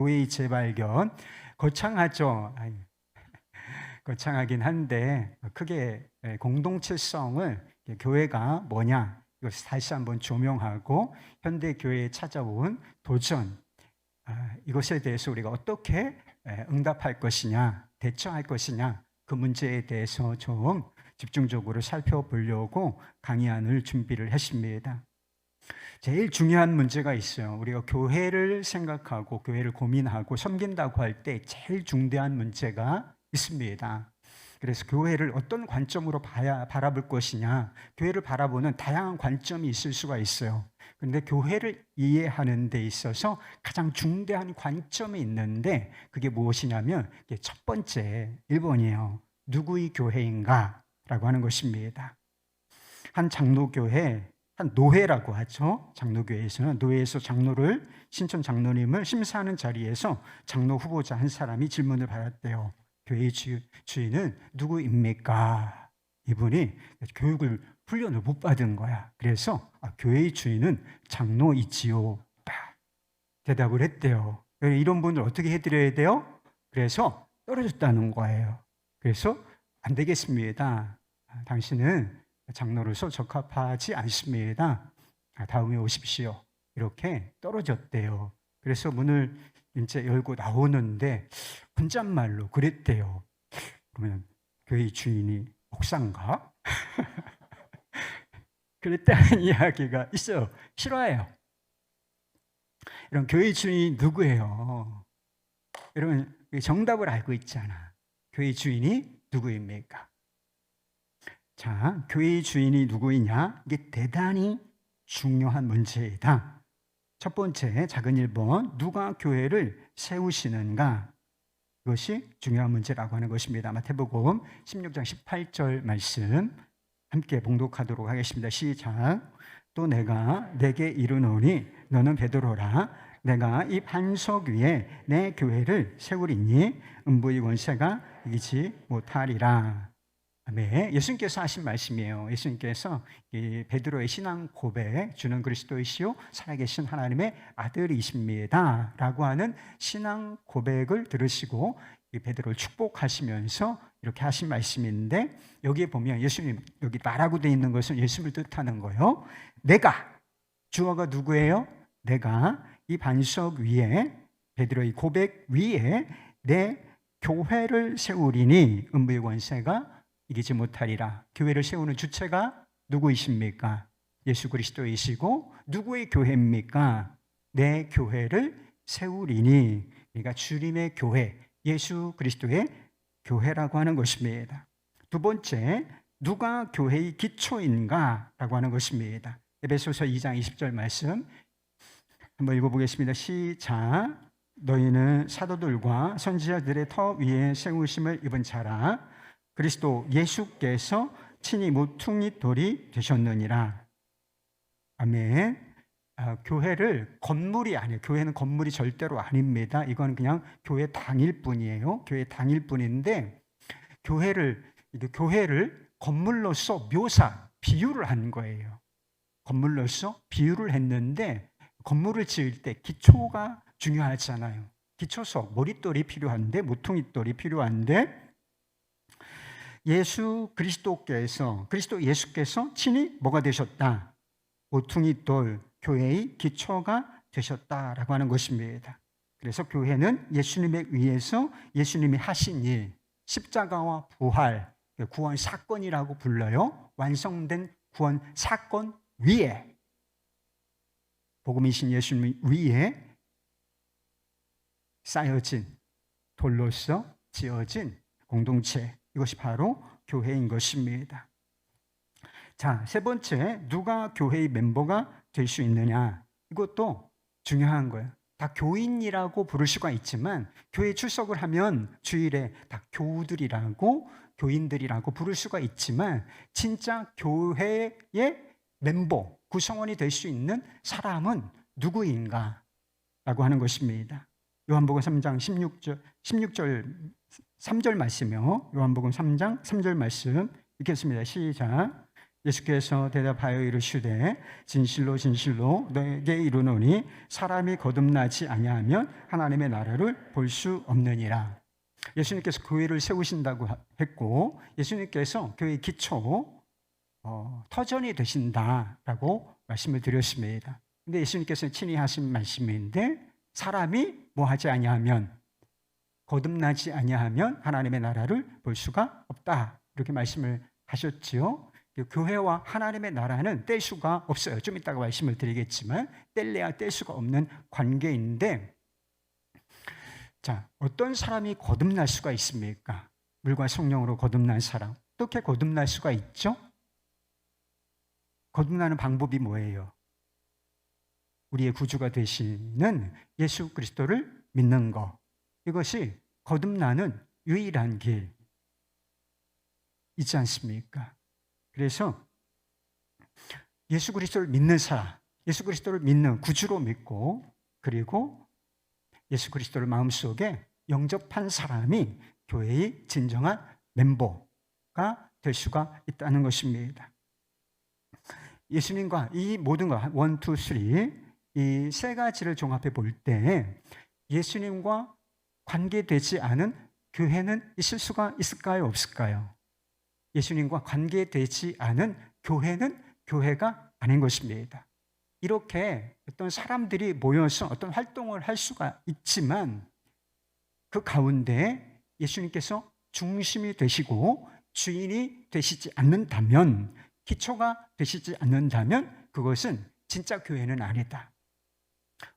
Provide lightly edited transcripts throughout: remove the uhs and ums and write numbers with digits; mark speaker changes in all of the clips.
Speaker 1: 교회의 재발견. 거창하죠. 거창하긴 한데 크게 공동체성을 교회가 뭐냐 이것을 다시 한번 조명하고 현대 교회에 찾아온 도전, 이것에 대해서 우리가 어떻게 응답할 것이냐, 대처할 것이냐, 그 문제에 대해서 좀 집중적으로 살펴보려고 강의안을 준비를 했습니다. 제일 중요한 문제가 있어요. 우리가 교회를 생각하고 교회를 고민하고 섬긴다고 할 때 제일 중대한 문제가 있습니다. 그래서 교회를 어떤 관점으로 바라볼 것이냐, 교회를 바라보는 다양한 관점이 있을 수가 있어요. 그런데 교회를 이해하는 데 있어서 가장 중대한 관점이 있는데 그게 무엇이냐면 첫 번째 1번이에요. 누구의 교회인가? 라고 하는 것입니다. 한 장로교회, 한 노회라고 하죠. 장로교회에서는 노회에서 장로를, 신천 장로님을 심사하는 자리에서 장로 후보자 한 사람이 질문을 받았대요. 교회의 주인은 누구입니까? 이분이 교육을, 훈련을 못 받은 거야. 그래서 교회의 주인은 장로이지요. 대답을 했대요. 이런 분을 어떻게 해드려야 돼요? 그래서 떨어졌다는 거예요. 그래서 안 되겠습니다. 당신은 장로로서 적합하지 않습니다. 다음에 오십시오. 이렇게 떨어졌대요. 그래서 문을 이제 열고 나오는데 혼잣말로 그랬대요. 그러면 교회 주인이 목사인가? 그랬다는 이야기가 있어요. 싫어해요. 이런 교회 주인이 누구예요? 여러분 정답을 알고 있잖아. 교회 주인이 누구입니까? 자, 교회의 주인이 누구이냐? 이게 대단히 중요한 문제이다. 첫 번째, 작은 1번, 누가 교회를 세우시는가? 이것이 중요한 문제라고 하는 것입니다. 마태복음 16장 18절 말씀 함께 봉독하도록 하겠습니다. 시작. 또 내가 내게 이르노니 너는 베드로라. 내가 이 반석 위에 내 교회를 세우리니 음부의 권세가 이기지 못하리라. 네, 예수님께서 하신 말씀이에요. 예수님께서 이 베드로의 신앙 고백, 주는 그리스도이시요 살아계신 하나님의 아들이십니다 라고 하는 신앙 고백을 들으시고 이 베드로를 축복하시면서 이렇게 하신 말씀인데, 여기에 보면 예수님, 여기 나라고 되어 있는 것은 예수님을 뜻하는 거예요. 내가, 주어가 누구예요? 내가 이 반석 위에, 베드로의 고백 위에 내 교회를 세우리니 음부의 권세가 이기지 못하리라. 교회를 세우는 주체가 누구이십니까? 예수 그리스도이시고, 누구의 교회입니까? 내 교회를 세우리니, 그러니까 주님의 교회, 예수 그리스도의 교회라고 하는 것입니다. 두 번째, 누가 교회의 기초인가? 라고 하는 것입니다. 에베소서 2장 20절 말씀 한번 읽어보겠습니다. 시작. 너희는 사도들과 선지자들의 터 위에 세우심을 입은 자라. 그리스도 예수께서 친히 모퉁이 돌이 되셨느니라. 아멘. 교회를 건물이 아니에요. 교회는 건물이 절대로 아닙니다. 이건 그냥 교회 당일 뿐이에요. 교회 당일 뿐인데, 교회를 건물로서 비유를 한 거예요. 건물로서 비유를 했는데, 건물을 지을 때 기초가 중요하잖아요. 기초석, 머릿돌이 필요한데, 모퉁이돌이 필요한데, 그리스도 예수께서 친히 뭐가 되셨다? 모퉁이돌, 교회의 기초가 되셨다라고 하는 것입니다. 그래서 교회는 예수님에 의해서 예수님이 하신 일, 십자가와 부활, 구원 사건이라고 불러요. 완성된 구원 사건 위에, 복음이신 예수님 위에 쌓여진 돌로서 지어진 공동체, 이것이 바로 교회인 것입니다. 자, 세 번째, 누가 교회의 멤버가 될 수 있느냐? 이것도 중요한 거예요. 다 교인이라고 부를 수가 있지만, 교회에 출석을 하면 주일에 다 교우들이라고, 교인들이라고 부를 수가 있지만, 진짜 교회의 멤버, 구성원이 될 수 있는 사람은 누구인가? 라고 하는 것입니다. 요한복음 3장 3절 말씀이요. 요한복음 3장 3절 말씀 읽겠습니다. 시작. 예수께서 대답하여 이르시되 진실로 진실로 너에게 이르노니 사람이 거듭나지 아니하면 하나님의 나라를 볼 수 없느니라. 예수님께서 교회를 세우신다고 했고 예수님께서 교회의 기초 터전이 되신다라고 말씀을 드렸습니다. 근데 예수님께서 친히 하신 말씀인데 사람이 뭐 하지 아니하면 거듭나지 아니하면 하나님의 나라를 볼 수가 없다 이렇게 말씀을 하셨지요. 교회와 하나님의 나라는 뗄 수가 없어요. 좀 이따가 말씀을 드리겠지만 뗄래야 뗄 수가 없는 관계인데 자, 어떤 사람이 거듭날 수가 있습니까? 물과 성령으로 거듭난 사람. 어떻게 거듭날 수가 있죠? 거듭나는 방법이 뭐예요? 우리의 구주가 되시는 예수 그리스도를 믿는 것. 이것이 거듭나는 유일한 길 있지 않습니까? 그래서 예수 그리스도를 믿는 사람, 예수 그리스도를 믿는 구주로 믿고 그리고 예수 그리스도를 마음속에 영접한 사람이 교회의 진정한 멤버가 될 수가 있다는 것입니다. 예수님과 이 모든 것, 1, 2, 3, 이 세 가지를 종합해 볼 때 예수님과 관계되지 않은 교회는 있을 수가 있을까요? 없을까요? 예수님과 관계되지 않은 교회는 교회가 아닌 것입니다. 이렇게 어떤 사람들이 모여서 어떤 활동을 할 수가 있지만 그 가운데 예수님께서 중심이 되시고 주인이 되시지 않는다면, 기초가 되시지 않는다면 그것은 진짜 교회는 아니다.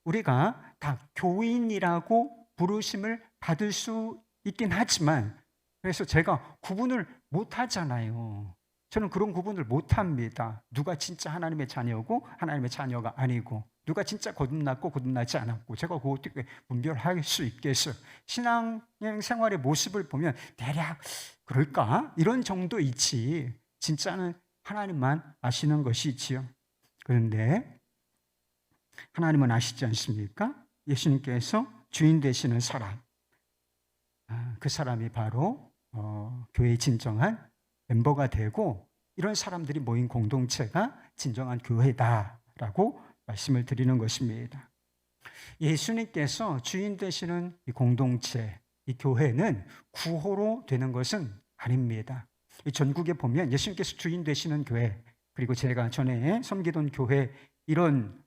Speaker 1: 우리가 다 교인이라고 부르심을 받을 수 있긴 하지만 그래서 제가 구분을 못 하잖아요. 저는 그런 구분을 못 합니다. 누가 진짜 하나님의 자녀고 하나님의 자녀가 아니고 누가 진짜 거듭났고 거듭나지 않았고 제가 그거 어떻게 분별할 수 있겠어요? 신앙 생활의 모습을 보면 대략 그럴까? 이런 정도이지 진짜는 하나님만 아시는 것이지요. 그런데 하나님은 아시지 않습니까? 예수님께서 주인 되시는 사람, 그 사람이 바로 교회의 진정한 멤버가 되고 이런 사람들이 모인 공동체가 진정한 교회다라고 말씀을 드리는 것입니다. 예수님께서 주인 되시는 이 공동체, 이 교회는 구호로 되는 것은 아닙니다. 전국에 보면 예수님께서 주인 되시는 교회, 그리고 제가 전에 섬기던 교회 이런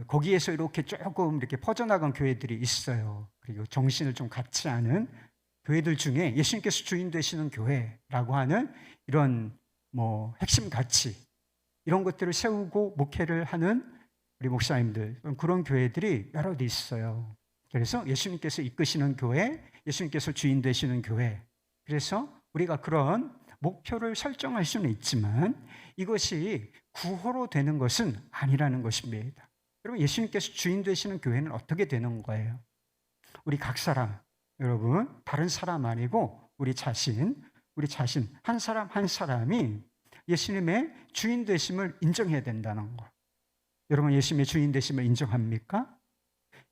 Speaker 1: 거기에서 이렇게 조금 이렇게 퍼져나간 교회들이 있어요. 그리고 정신을 좀 갖지 않은 교회들 중에 예수님께서 주인 되시는 교회라고 하는 이런 핵심 가치 이런 것들을 세우고 목회를 하는 우리 목사님들 그런 교회들이 여러 개 있어요. 그래서 예수님께서 이끄시는 교회, 예수님께서 주인 되시는 교회. 그래서 우리가 그런 목표를 설정할 수는 있지만 이것이 구호로 되는 것은 아니라는 것입니다. 여러분, 예수님께서 주인 되시는 교회는 어떻게 되는 거예요? 우리 각 사람, 여러분, 다른 사람 아니고 우리 자신 한 사람 한 사람이 예수님의 주인 되심을 인정해야 된다는 거. 여러분, 예수님의 주인 되심을 인정합니까?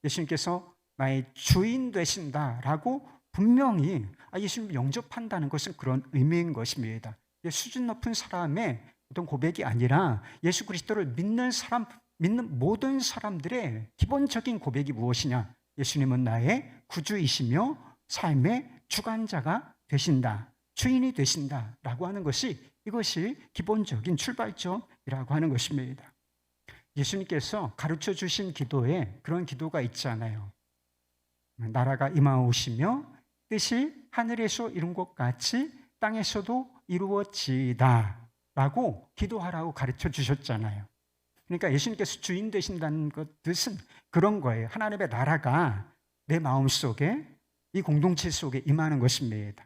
Speaker 1: 예수님께서 나의 주인 되신다라고 분명히 예수님을 영접한다는 것은 그런 의미인 것입니다. 수준 높은 사람의 어떤 고백이 아니라 예수 그리스도를 믿는 사람, 믿는 모든 사람들의 기본적인 고백이 무엇이냐? 예수님은 나의 구주이시며 삶의 주관자가 되신다, 주인이 되신다라고 하는 것이 이것이 기본적인 출발점이라고 하는 것입니다. 예수님께서 가르쳐 주신 기도에 그런 기도가 있잖아요. 나라가 임하오시며 뜻이 하늘에서 이룬 것 같이 땅에서도 이루어지이다 라고 기도하라고 가르쳐 주셨잖아요. 그러니까 예수님께서 주인 되신다는 뜻은 그런 거예요. 하나님의 나라가 내 마음속에 이 공동체 속에 임하는 것입니다.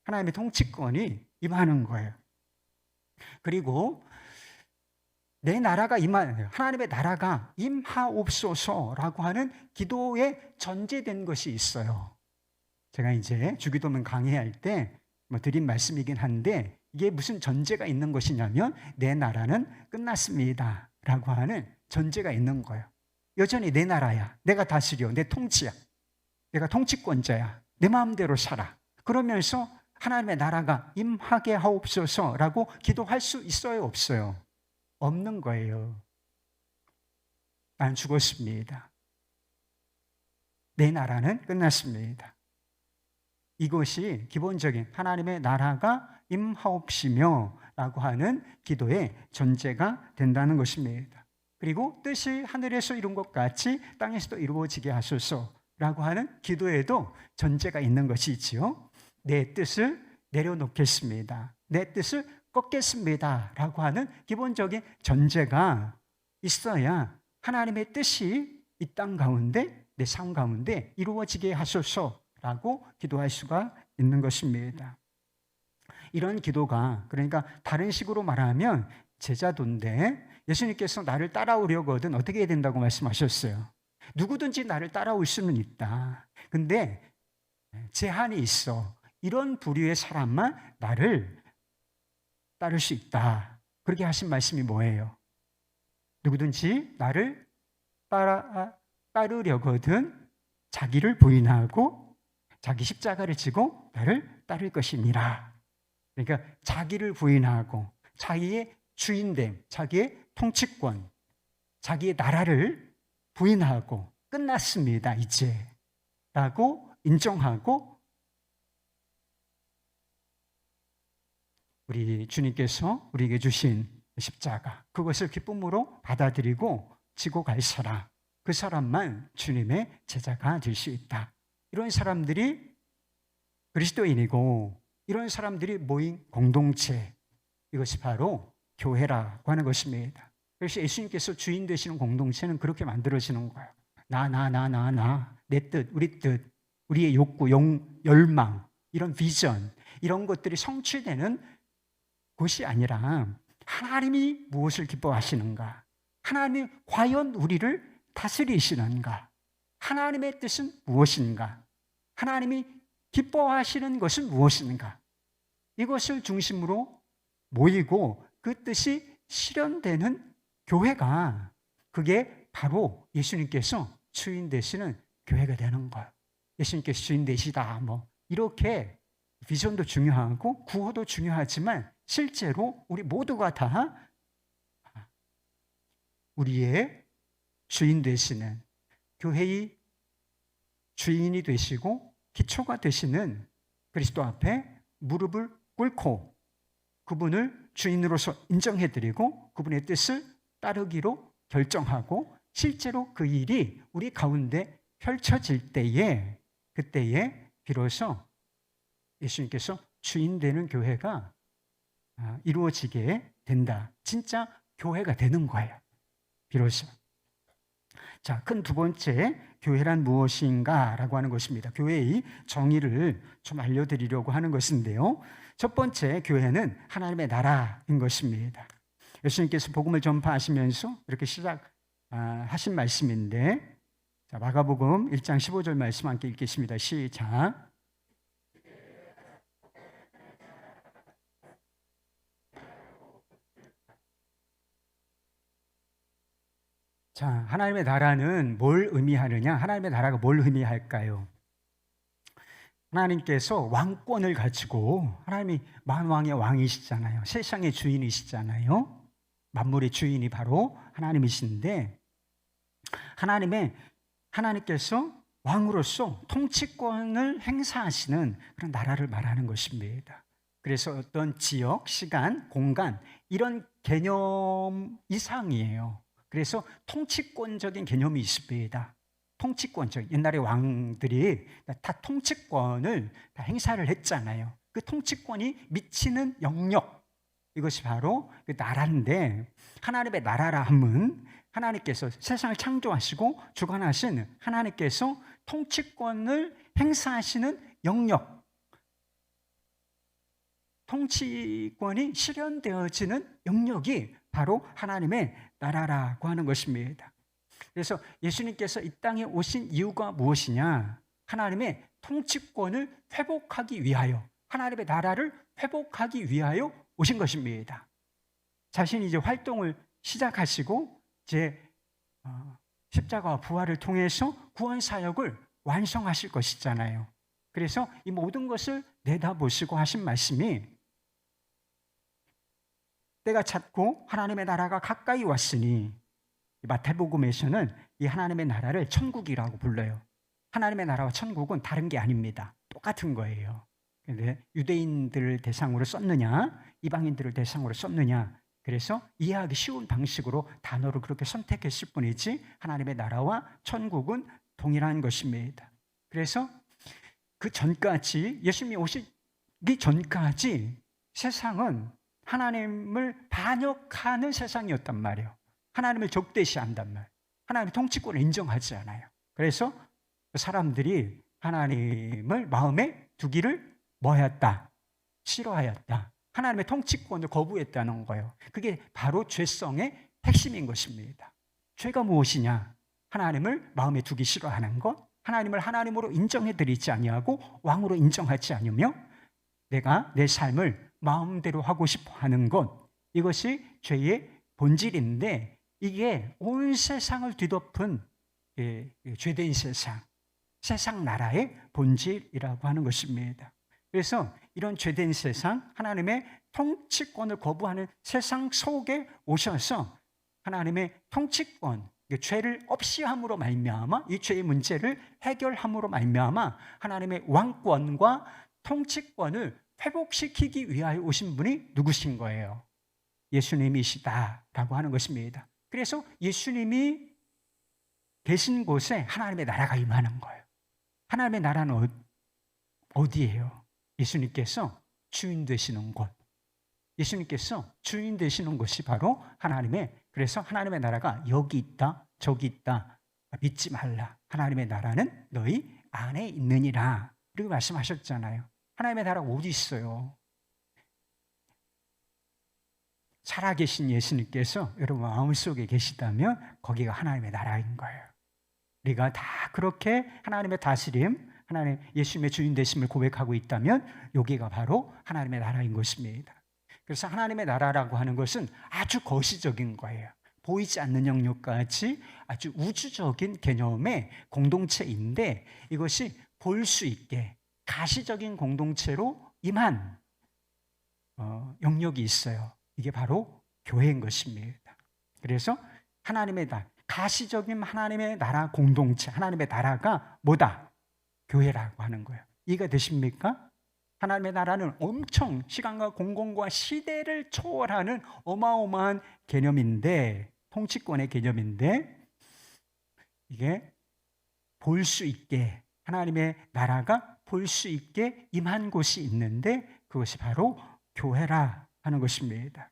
Speaker 1: 하나님의 통치권이 임하는 거예요. 그리고 내 나라가 하나님의 나라가 임하옵소서라고 하는 기도에 전제된 것이 있어요. 제가 이제 주기도문 강의할 때 드린 말씀이긴 한데 이게 무슨 전제가 있는 것이냐면 내 나라는 끝났습니다 라고 하는 전제가 있는 거예요. 여전히 내 나라야, 내가 다스려, 내 통치야, 내가 통치권자야, 내 마음대로 살아. 그러면서 하나님의 나라가 임하게 하옵소서라고 기도할 수 있어요, 없어요? 없는 거예요. 난 죽었습니다. 내 나라는 끝났습니다. 이것이 기본적인 하나님의 나라가 임하옵시며 라고 하는 기도의 전제가 된다는 것입니다. 그리고 뜻이 하늘에서 이룬 것 같이 땅에서도 이루어지게 하소서라고 하는 기도에도 전제가 있는 것이 있지요. 내 뜻을 내려놓겠습니다. 내 뜻을 꺾겠습니다 라고 하는 기본적인 전제가 있어야 하나님의 뜻이 이 땅 가운데, 내 삶 가운데 이루어지게 하소서라고 기도할 수가 있는 것입니다. 이런 기도가, 그러니까 다른 식으로 말하면 제자도인데 예수님께서 나를 따라오려거든 어떻게 해야 된다고 말씀하셨어요? 누구든지 나를 따라올 수는 있다. 근데 제한이 있어. 이런 부류의 사람만 나를 따를 수 있다. 그렇게 하신 말씀이 뭐예요? 누구든지 나를 따르려거든 자기를 부인하고 자기 십자가를 지고 나를 따를 것이니라. 그러니까 자기를 부인하고 자기의 주인됨, 자기의 통치권, 자기의 나라를 부인하고 끝났습니다, 이제 라고 인정하고 우리 주님께서 우리에게 주신 십자가, 그것을 기쁨으로 받아들이고 지고 갈 사람, 그 사람만 주님의 제자가 될 수 있다. 이런 사람들이 그리스도인이고 이런 사람들이 모인 공동체, 이것이 바로 교회라고 하는 것입니다. 그래서 예수님께서 주인 되시는 공동체는 그렇게 만들어지는 거예요. 나, 내 뜻, 우리 뜻, 우리의 욕구, 열망, 이런 비전, 이런 것들이 성취되는 곳이 아니라 하나님이 무엇을 기뻐하시는가? 하나님이 과연 우리를 다스리시는가? 하나님의 뜻은 무엇인가? 하나님이 기뻐하시는 것은 무엇인가? 이것을 중심으로 모이고 그 뜻이 실현되는 교회가, 그게 바로 예수님께서 주인 되시는 교회가 되는 거예요. 예수님께서 주인 되시다, 이렇게 비전도 중요하고 구호도 중요하지만 실제로 우리 모두가 다 우리의 주인 되시는, 교회의 주인이 되시고 기초가 되시는 그리스도 앞에 무릎을 꿇고 그분을 주인으로서 인정해드리고 그분의 뜻을 따르기로 결정하고 실제로 그 일이 우리 가운데 펼쳐질 때에, 그때에 비로소 예수님께서 주인 되는 교회가 이루어지게 된다. 진짜 교회가 되는 거예요. 비로소. 자, 큰 두 번째, 교회란 무엇인가 라고 하는 것입니다. 교회의 정의를 좀 알려드리려고 하는 것인데요. 첫 번째, 교회는 하나님의 나라인 것입니다. 예수님께서 복음을 전파하시면서 이렇게 시작하신 말씀인데, 자, 마가복음 1장 15절 말씀 함께 읽겠습니다. 시작. 자, 하나님의 나라는 뭘 의미하느냐? 하나님의 나라가 뭘 의미할까요? 하나님께서 왕권을 가지고, 하나님이 만왕의 왕이시잖아요. 세상의 주인이시잖아요. 만물의 주인이 바로 하나님이신데, 하나님께서 왕으로서 통치권을 행사하시는 그런 나라를 말하는 것입니다. 그래서 어떤 지역, 시간, 공간, 이런 개념 이상이에요. 그래서 통치권적인 개념이 있습니다. 통치권적, 옛날에 왕들이 다 통치권을 다 행사를 했잖아요. 그 통치권이 미치는 영역, 이것이 바로 그 나라인데, 하나님의 나라라 함은 하나님께서 세상을 창조하시고 주관하신 하나님께서 통치권을 행사하시는 영역, 통치권이 실현되어지는 영역이 바로 하나님의 나라라고 하는 것입니다. 그래서 예수님께서 이 땅에 오신 이유가 무엇이냐? 하나님의 통치권을 회복하기 위하여, 하나님의 나라를 회복하기 위하여 오신 것입니다. 자신이 이제 활동을 시작하시고 이제 십자가와 부활을 통해서 구원 사역을 완성하실 것이잖아요. 그래서 이 모든 것을 내다보시고 하신 말씀이 때가 찼고 하나님의 나라가 가까이 왔으니, 마태복음에서는 이 하나님의 나라를 천국이라고 불러요. 하나님의 나라와 천국은 다른 게 아닙니다. 똑같은 거예요. 그런데 유대인들을 대상으로 썼느냐, 이방인들을 대상으로 썼느냐, 그래서 이해하기 쉬운 방식으로 단어를 그렇게 선택했을 뿐이지 하나님의 나라와 천국은 동일한 것입니다. 그래서 그 전까지, 예수님이 오시기 전까지 세상은 하나님을 반역하는 세상이었단 말이에요. 하나님을 적대시한단 말이에요. 하나님의 통치권을 인정하지 않아요. 그래서 사람들이 하나님을 마음에 두기를 뭐였다? 싫어하였다. 하나님의 통치권을 거부했다는 거예요. 그게 바로 죄성의 핵심인 것입니다. 죄가 무엇이냐? 하나님을 마음에 두기 싫어하는 것, 하나님을 하나님으로 인정해드리지 아니하고 왕으로 인정하지 않으며 내가 내 삶을 마음대로 하고 싶어 하는 것, 이것이 죄의 본질인데, 이게 온 세상을 뒤덮은 죄된 세상 나라의 본질이라고 하는 것입니다. 그래서 이런 죄된 세상, 하나님의 통치권을 거부하는 세상 속에 오셔서 하나님의 통치권, 죄를 없이 함으로 말미암아 이 죄의 문제를 해결함으로 말미암아 하나님의 왕권과 통치권을 회복시키기 위하여 오신 분이 누구신 거예요? 예수님이시다라고 하는 것입니다. 그래서 예수님이 계신 곳에 하나님의 나라가 임하는 거예요. 하나님의 나라는 어디예요? 예수님께서 주인 되시는 곳. 예수님께서 주인 되시는 곳이 바로 그래서 하나님의 나라가 여기 있다, 저기 있다, 믿지 말라. 하나님의 나라는 너희 안에 있느니라. 그리고 말씀하셨잖아요. 하나님의 나라가 어디 있어요? 살아계신 예수님께서 여러분 마음속에 계시다면 거기가 하나님의 나라인 거예요. 우리가 다 그렇게 하나님의 다스림, 하나님 예수님의 주인 되심을 고백하고 있다면 여기가 바로 하나님의 나라인 것입니다. 그래서 하나님의 나라라고 하는 것은 아주 거시적인 거예요. 보이지 않는 영역까지 아주 우주적인 개념의 공동체인데, 이것이 볼 수 있게 가시적인 공동체로 임한 영역이 있어요. 이게 바로 교회인 것입니다. 그래서 하나님의 나라, 가시적인 하나님의 나라 공동체, 하나님의 나라가 뭐다? 교회라고 하는 거예요. 이해가 되십니까? 하나님의 나라는 엄청 시간과 공간과 시대를 초월하는 어마어마한 개념인데, 통치권의 개념인데, 이게 볼 수 있게, 하나님의 나라가 볼 수 있게 임한 곳이 있는데 그것이 바로 교회라 하는 것입니다.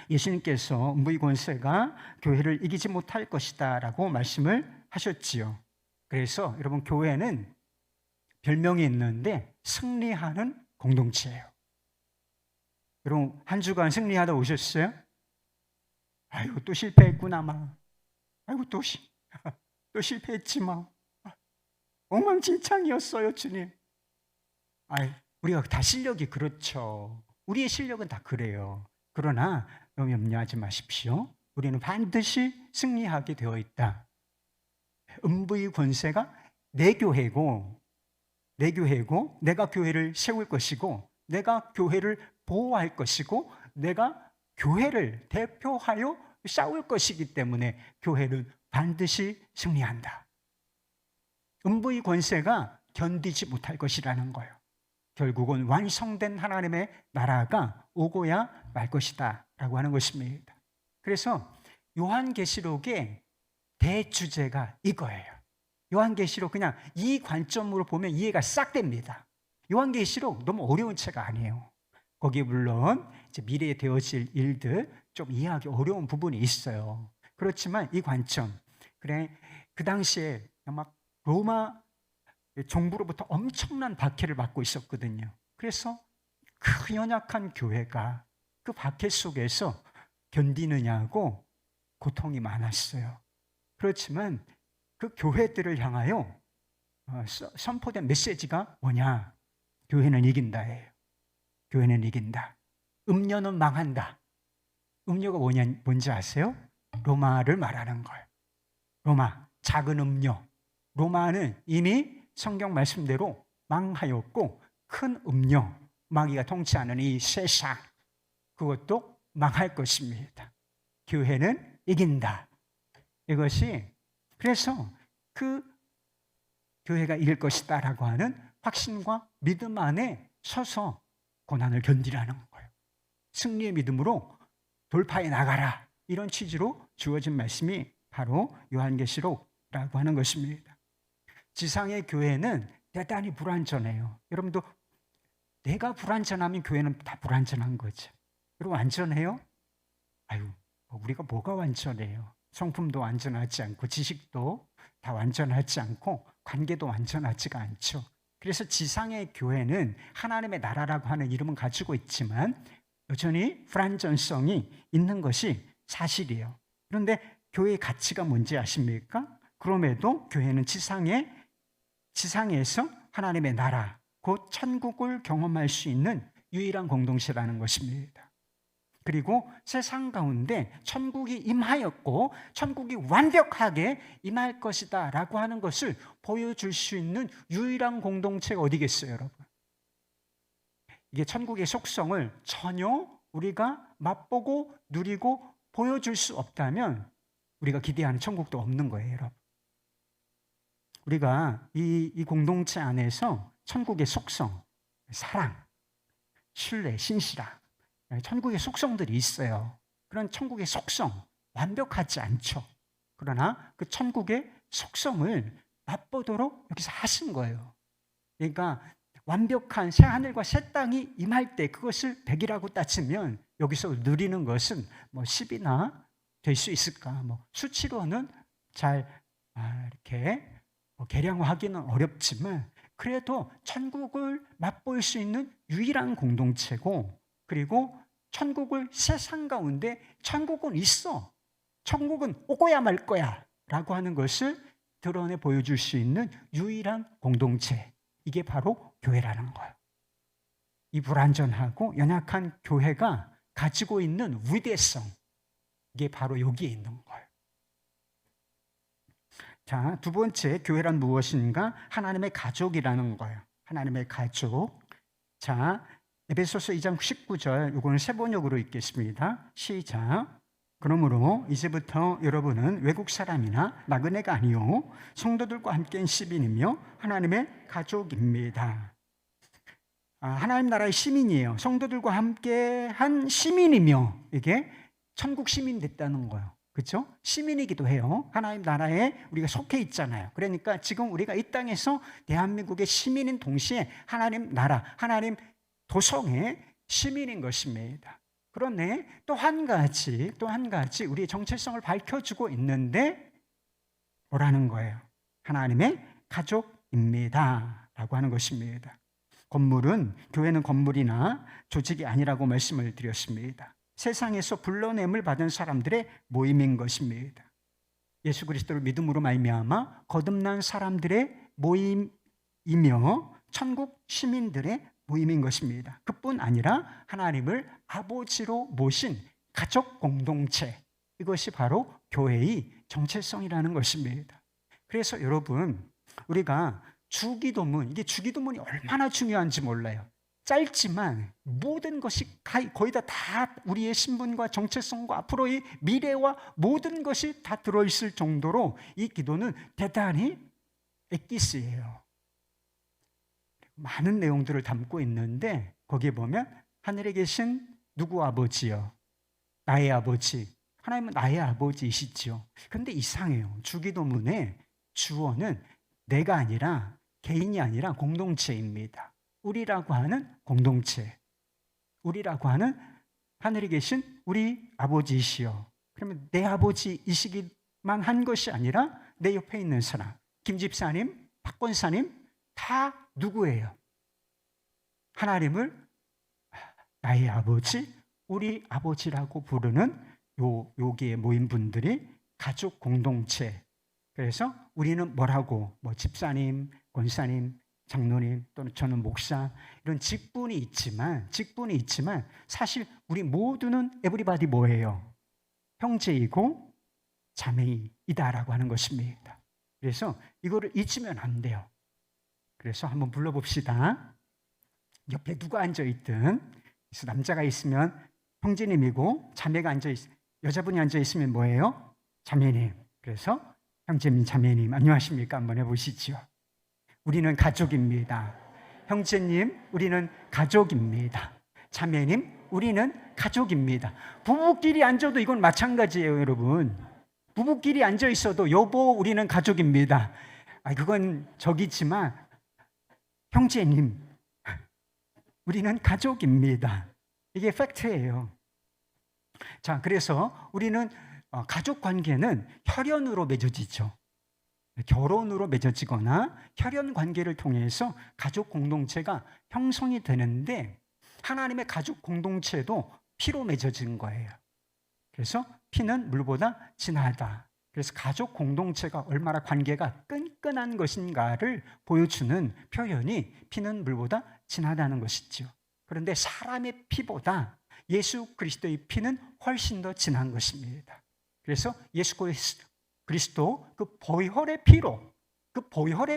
Speaker 1: 예수님께서 음부의 권세가 교회를 이기지 못할 것이다 라고 말씀을 하셨지요. 그래서 여러분, 교회는 별명이 있는데 승리하는 공동체예요. 여러분, 한 주간 승리하다 오셨어요? 아이고, 또 실패했구나 마. 아이고, 또 실패했지 마. 엉망진창이었어요, 주님. 우리가 다 실력이 그렇죠. 우리의 실력은 다 그래요. 그러나 너무 염려하지 마십시오. 우리는 반드시 승리하게 되어 있다. 음부의 권세가 내 교회고 내가 교회를 세울 것이고 내가 교회를 보호할 것이고 내가 교회를 대표하여 싸울 것이기 때문에 교회는 반드시 승리한다. 음부의 권세가 견디지 못할 것이라는 거예요. 결국은 완성된 하나님의 나라가 오고야 말 것이다 라고 하는 것입니다. 그래서 요한계시록의 대주제가 이거예요. 요한계시록 그냥 이 관점으로 보면 이해가 싹 됩니다. 요한계시록 너무 어려운 책가 아니에요. 거기에 물론 이제 미래에 되어질 일들 좀 이해하기 어려운 부분이 있어요. 그렇지만 이 관점, 그 당시에 막 로마 정부로부터 엄청난 박해를 받고 있었거든요. 그래서 그 연약한 교회가 그 박해 속에서 견디느냐고 고통이 많았어요. 그렇지만 그 교회들을 향하여 선포된 메시지가 뭐냐? 교회는 이긴다예요. 교회는 이긴다. 음료는 망한다. 음료가 뭔지 아세요? 로마를 말하는 거예요. 로마, 작은 음료. 로마는 이미 성경 말씀대로 망하였고 큰 음료, 마귀가 통치하는 이 세상, 그것도 망할 것입니다. 교회는 이긴다. 이것이 그래서 그 교회가 이길 것이다 라고 하는 확신과 믿음 안에 서서 고난을 견디라는 거예요. 승리의 믿음으로 돌파해 나가라. 이런 취지로 주어진 말씀이 바로 요한계시록이라고 하는 것입니다. 지상의 교회는 대단히 불완전해요. 여러분도 내가 불완전하면 교회는 다 불완전한 거죠. 여러분 완전해요? 아유, 우리가 뭐가 완전해요? 성품도 완전하지 않고 지식도 다 완전하지 않고 관계도 완전하지가 않죠. 그래서 지상의 교회는 하나님의 나라라고 하는 이름은 가지고 있지만 여전히 불완전성이 있는 것이 사실이에요. 그런데 교회의 가치가 뭔지 아십니까? 그럼에도 교회는 지상에서 하나님의 나라, 곧 천국을 경험할 수 있는 유일한 공동체라는 것입니다. 그리고 세상 가운데 천국이 임하였고 천국이 완벽하게 임할 것이다 라고 하는 것을 보여줄 수 있는 유일한 공동체가 어디겠어요, 여러분? 이게 천국의 속성을 전혀 우리가 맛보고 누리고 보여줄 수 없다면 우리가 기대하는 천국도 없는 거예요, 여러분. 우리가 이 공동체 안에서 천국의 속성, 사랑, 신뢰, 신실함, 천국의 속성들이 있어요. 그런 천국의 속성, 완벽하지 않죠. 그러나 그 천국의 속성을 맛보도록 여기서 하신 거예요. 그러니까 완벽한 새 하늘과 새 땅이 임할 때 그것을 100이라고 따지면 여기서 누리는 것은 뭐 10이나 될 수 있을까? 뭐 수치로는 잘 이렇게 계량화하기는 어렵지만 그래도 천국을 맛볼 수 있는 유일한 공동체고, 그리고 천국을 세상 가운데 천국은 있어, 천국은 오고야 말 거야 라고 하는 것을 드러내 보여줄 수 있는 유일한 공동체, 이게 바로 교회라는 거예요. 이 불완전하고 연약한 교회가 가지고 있는 위대성, 이게 바로 여기에 있는 거예요. 자, 두 번째, 교회란 무엇인가? 하나님의 가족이라는 거예요. 하나님의 가족. 자, 에베소서 2장 19절, 이거는 세 번역으로 읽겠습니다. 시작. 그러므로 이제부터 여러분은 외국 사람이나 나그네가 아니요 성도들과 함께한 시민이며 하나님의 가족입니다. 하나님 나라의 시민이에요. 성도들과 함께한 시민이며, 이게 천국 시민 됐다는 거예요. 그렇죠? 시민이기도 해요. 하나님 나라에 우리가 속해 있잖아요. 그러니까 지금 우리가 이 땅에서 대한민국의 시민인 동시에 하나님 나라, 하나님 도성의 시민인 것입니다. 그런데 또 한 가지 우리의 정체성을 밝혀주고 있는데 뭐라는 거예요? 하나님의 가족입니다 라고 하는 것입니다. 교회는 건물이나 조직이 아니라고 말씀을 드렸습니다. 세상에서 불러냄을 받은 사람들의 모임인 것입니다. 예수 그리스도를 믿음으로 말미암아 거듭난 사람들의 모임이며 천국 시민들의 모임인 것입니다. 그뿐 아니라 하나님을 아버지로 모신 가족 공동체, 이것이 바로 교회의 정체성이라는 것입니다. 그래서 여러분, 우리가 주기도문, 이게 주기도문이 얼마나 중요한지 몰라요. 짧지만 모든 것이 거의 다 우리의 신분과 정체성과 앞으로의 미래와 모든 것이 다 들어있을 정도로 이 기도는 대단히 엑기스예요. 많은 내용들을 담고 있는데 거기에 보면 하늘에 계신 누구 아버지요? 나의 아버지. 하나님은 나의 아버지이시죠. 그런데 이상해요. 주기도문의 주어는 내가 아니라, 개인이 아니라 공동체입니다. 우리라고 하는 공동체, 우리라고 하는 하늘에 계신 우리 아버지이시여. 그러면 내 아버지이시기만 한 것이 아니라 내 옆에 있는 사람, 김 집사님, 박 권사님 다 누구예요? 하나님을 나의 아버지, 우리 아버지라고 부르는 여기에 모인 분들이 가족 공동체. 그래서 우리는 뭐라고, 집사님, 권사님, 장로님, 또는 저는 목사, 이런 직분이 있지만 사실 우리 모두는 에브리바디 뭐예요? 형제이고 자매이다라고 하는 것입니다. 그래서 이거를 잊으면 안 돼요. 그래서 한번 불러봅시다. 옆에 누가 앉아있든, 그래서 남자가 있으면 형제님이고, 자매가 여자분이 앉아있으면 뭐예요? 자매님. 그래서 형제님, 자매님, 안녕하십니까? 한번 해보시죠. 우리는 가족입니다. 형제님, 우리는 가족입니다. 자매님, 우리는 가족입니다. 부부끼리 앉아도 이건 마찬가지예요, 여러분. 부부끼리 앉아 있어도 여보, 우리는 가족입니다. 그건 저기지만 형제님, 우리는 가족입니다. 이게 팩트예요. 자, 그래서 우리는 가족 관계는 혈연으로 맺어지죠. 결혼으로 맺어지거나 혈연 관계를 통해서 가족 공동체가 형성이 되는데, 하나님의 가족 공동체도 피로 맺어진 거예요. 그래서 피는 물보다 진하다. 그래서 가족 공동체가 얼마나 관계가 끈끈한 것인가를 보여주는 표현이 피는 물보다 진하다는 것이죠. 그런데 사람의 피보다 예수 그리스도의 피는 훨씬 더 진한 것입니다. 그래서 예수 그리스도 그 보혈의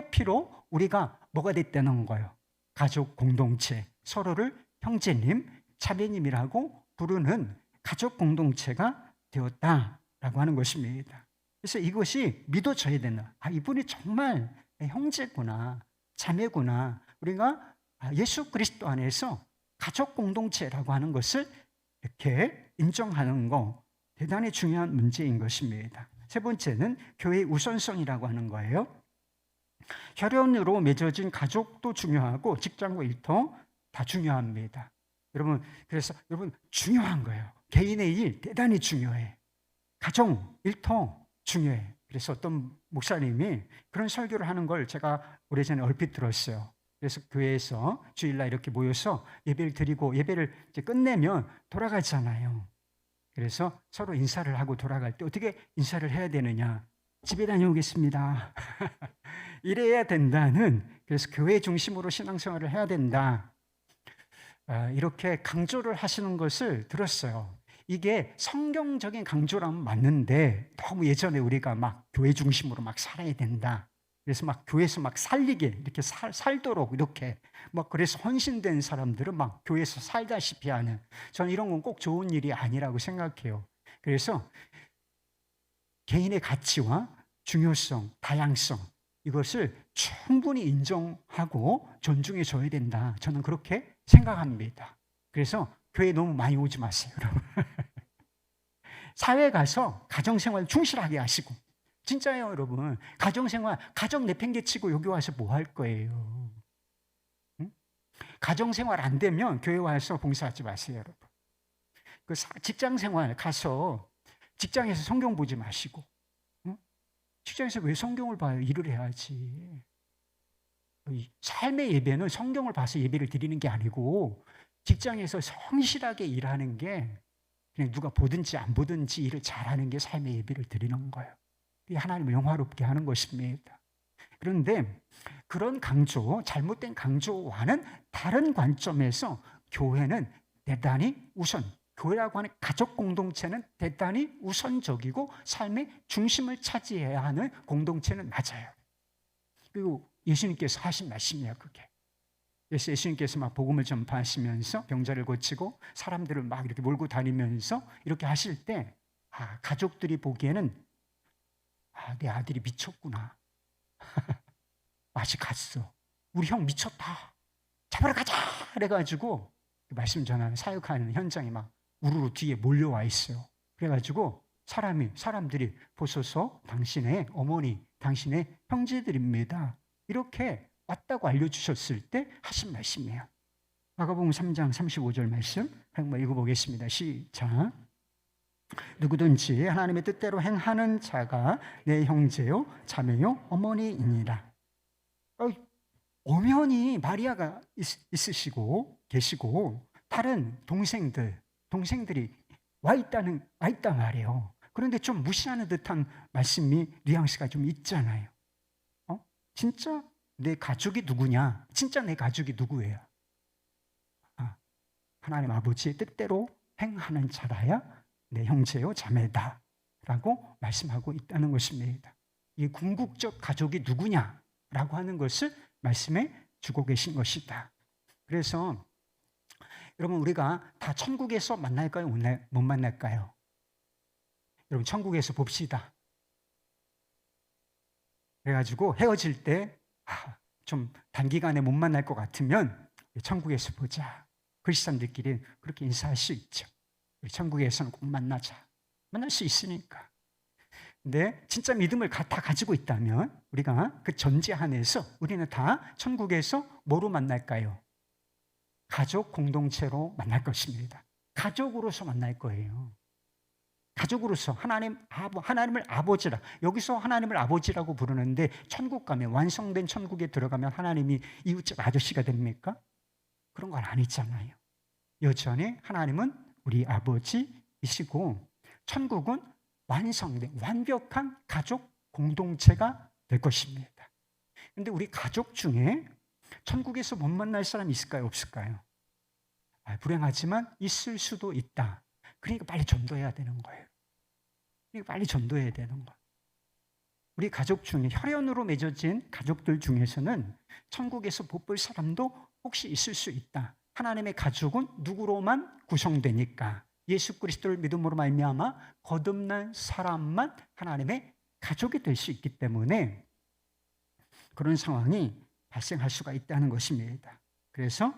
Speaker 1: 피로 우리가 뭐가 됐다는 거예요? 가족 공동체, 서로를 형제님, 자매님이라고 부르는 가족 공동체가 되었다라고 하는 것입니다. 그래서 이것이 믿어져야 된다. 이분이 정말 형제구나, 자매구나. 우리가 예수 그리스도 안에서 가족 공동체라고 하는 것을 이렇게 인정하는 거 대단히 중요한 문제인 것입니다. 세 번째는 교회의 우선성이라고 하는 거예요. 혈연으로 맺어진 가족도 중요하고 직장과 일터 다 중요합니다. 그래서 여러분 중요한 거예요. 개인의 일 대단히 중요해. 가정, 일터 중요해. 그래서 어떤 목사님이 그런 설교를 하는 걸 제가 오래전에 얼핏 들었어요. 그래서 교회에서 주일날 이렇게 모여서 예배를 드리고 예배를 이제 끝내면 돌아가잖아요. 그래서 서로 인사를 하고 돌아갈 때 어떻게 인사를 해야 되느냐? 집에 다녀오겠습니다. 이래야 된다는, 그래서 교회 중심으로 신앙생활을 해야 된다. 이렇게 강조를 하시는 것을 들었어요. 이게 성경적인 강조라면 맞는데 너무 예전에 우리가 막 교회 중심으로 막 살아야 된다. 그래서 막 교회에서 막 살리게 이렇게 살도록 이렇게 막 그래서 헌신된 사람들은 막 교회에서 살다시피 하는, 저는 이런 건 꼭 좋은 일이 아니라고 생각해요. 그래서 개인의 가치와 중요성, 다양성 이것을 충분히 인정하고 존중해 줘야 된다. 저는 그렇게 생각합니다. 그래서 교회 너무 많이 오지 마세요, 여러분. 사회 가서 가정생활 충실하게 하시고, 진짜예요, 여러분. 가정생활, 가정 내팽개치고 여기 와서 뭐 할 거예요? 응? 가정생활 안 되면 교회 와서 봉사하지 마세요, 여러분. 그 직장생활 가서 직장에서 성경 보지 마시고, 응? 직장에서 왜 성경을 봐요? 일을 해야지. 삶의 예배는 성경을 봐서 예배를 드리는 게 아니고 직장에서 성실하게 일하는 게, 그냥 누가 보든지 안 보든지 일을 잘하는 게 삶의 예배를 드리는 거예요. 하나님을 영화롭게 하는 것입니다. 그런데 그런 강조, 잘못된 강조와는 다른 관점에서 교회는 대단히 교회라고 하는 가족 공동체는 대단히 우선적이고 삶의 중심을 차지해야 하는 공동체는 맞아요. 그리고 예수님께서 하신 말씀이야, 그게. 예수님께서 막 복음을 전파하시면서 병자를 고치고 사람들을 막 이렇게 몰고 다니면서 이렇게 하실 때, 가족들이 보기에는 내 아들이 미쳤구나. 아직 갔어. 우리 형 미쳤다. 잡으러 가자. 그래가지고 말씀 전하는 사역하는 현장에 막 우르르 뒤에 몰려와 있어요. 그래가지고 사람들이 보소서 당신의 어머니, 당신의 형제들입니다. 이렇게 왔다고 알려주셨을 때 하신 말씀이에요. 마가복음 3장 35절 말씀 한번 읽어보겠습니다. 시작. 누구든지 하나님의 뜻대로 행하는 자가 내 형제요 자매요 어머니이니라. 엄연히 마리아가 있으시고 계시고 다른 동생들이 와 있단 말이에요. 그런데 좀 무시하는 듯한 말씀이 뉘앙스가 좀 있잖아요. 진짜 내 가족이 누구냐? 진짜 내 가족이 누구예요? 하나님 아버지의 뜻대로 행하는 자라야 내 형제요 자매다 라고 말씀하고 있다는 것입니다. 이 궁극적 가족이 누구냐라고 하는 것을 말씀해 주고 계신 것이다. 그래서 여러분, 우리가 다 천국에서 만날까요? 못 만날까요? 여러분, 천국에서 봅시다. 그래가지고 헤어질 때 좀 단기간에 못 만날 것 같으면 천국에서 보자. 그리스도인들끼리 그렇게 인사할 수 있죠. 우리 천국에서는 꼭 만나자. 만날 수 있으니까. 근데 진짜 믿음을 다 가지고 있다면 우리가 그 전제 안에서 우리는 다 천국에서 뭐로 만날까요? 가족 공동체로 만날 것입니다. 가족으로서 만날 거예요. 가족으로서 하나님을 아버지라. 여기서 하나님을 아버지라고 부르는데 천국 가면, 완성된 천국에 들어가면 하나님이 이웃집 아저씨가 됩니까? 그런 건 아니잖아요. 여전히 하나님은 우리 아버지이시고 천국은 완성된 완벽한 가족 공동체가 될 것입니다. 그런데 우리 가족 중에 천국에서 못 만날 사람이 있을까요? 없을까요? 불행하지만 있을 수도 있다. 그러니까 빨리 전도해야 되는 거예요. 그러니까 빨리 전도해야 되는 거예요. 우리 가족 중에 혈연으로 맺어진 가족들 중에서는 천국에서 못 볼 사람도 혹시 있을 수 있다. 하나님의 가족은 누구로만 구성되니까? 예수 그리스도를 믿음으로 말미암아 거듭난 사람만 하나님의 가족이 될 수 있기 때문에 그런 상황이 발생할 수가 있다는 것입니다. 그래서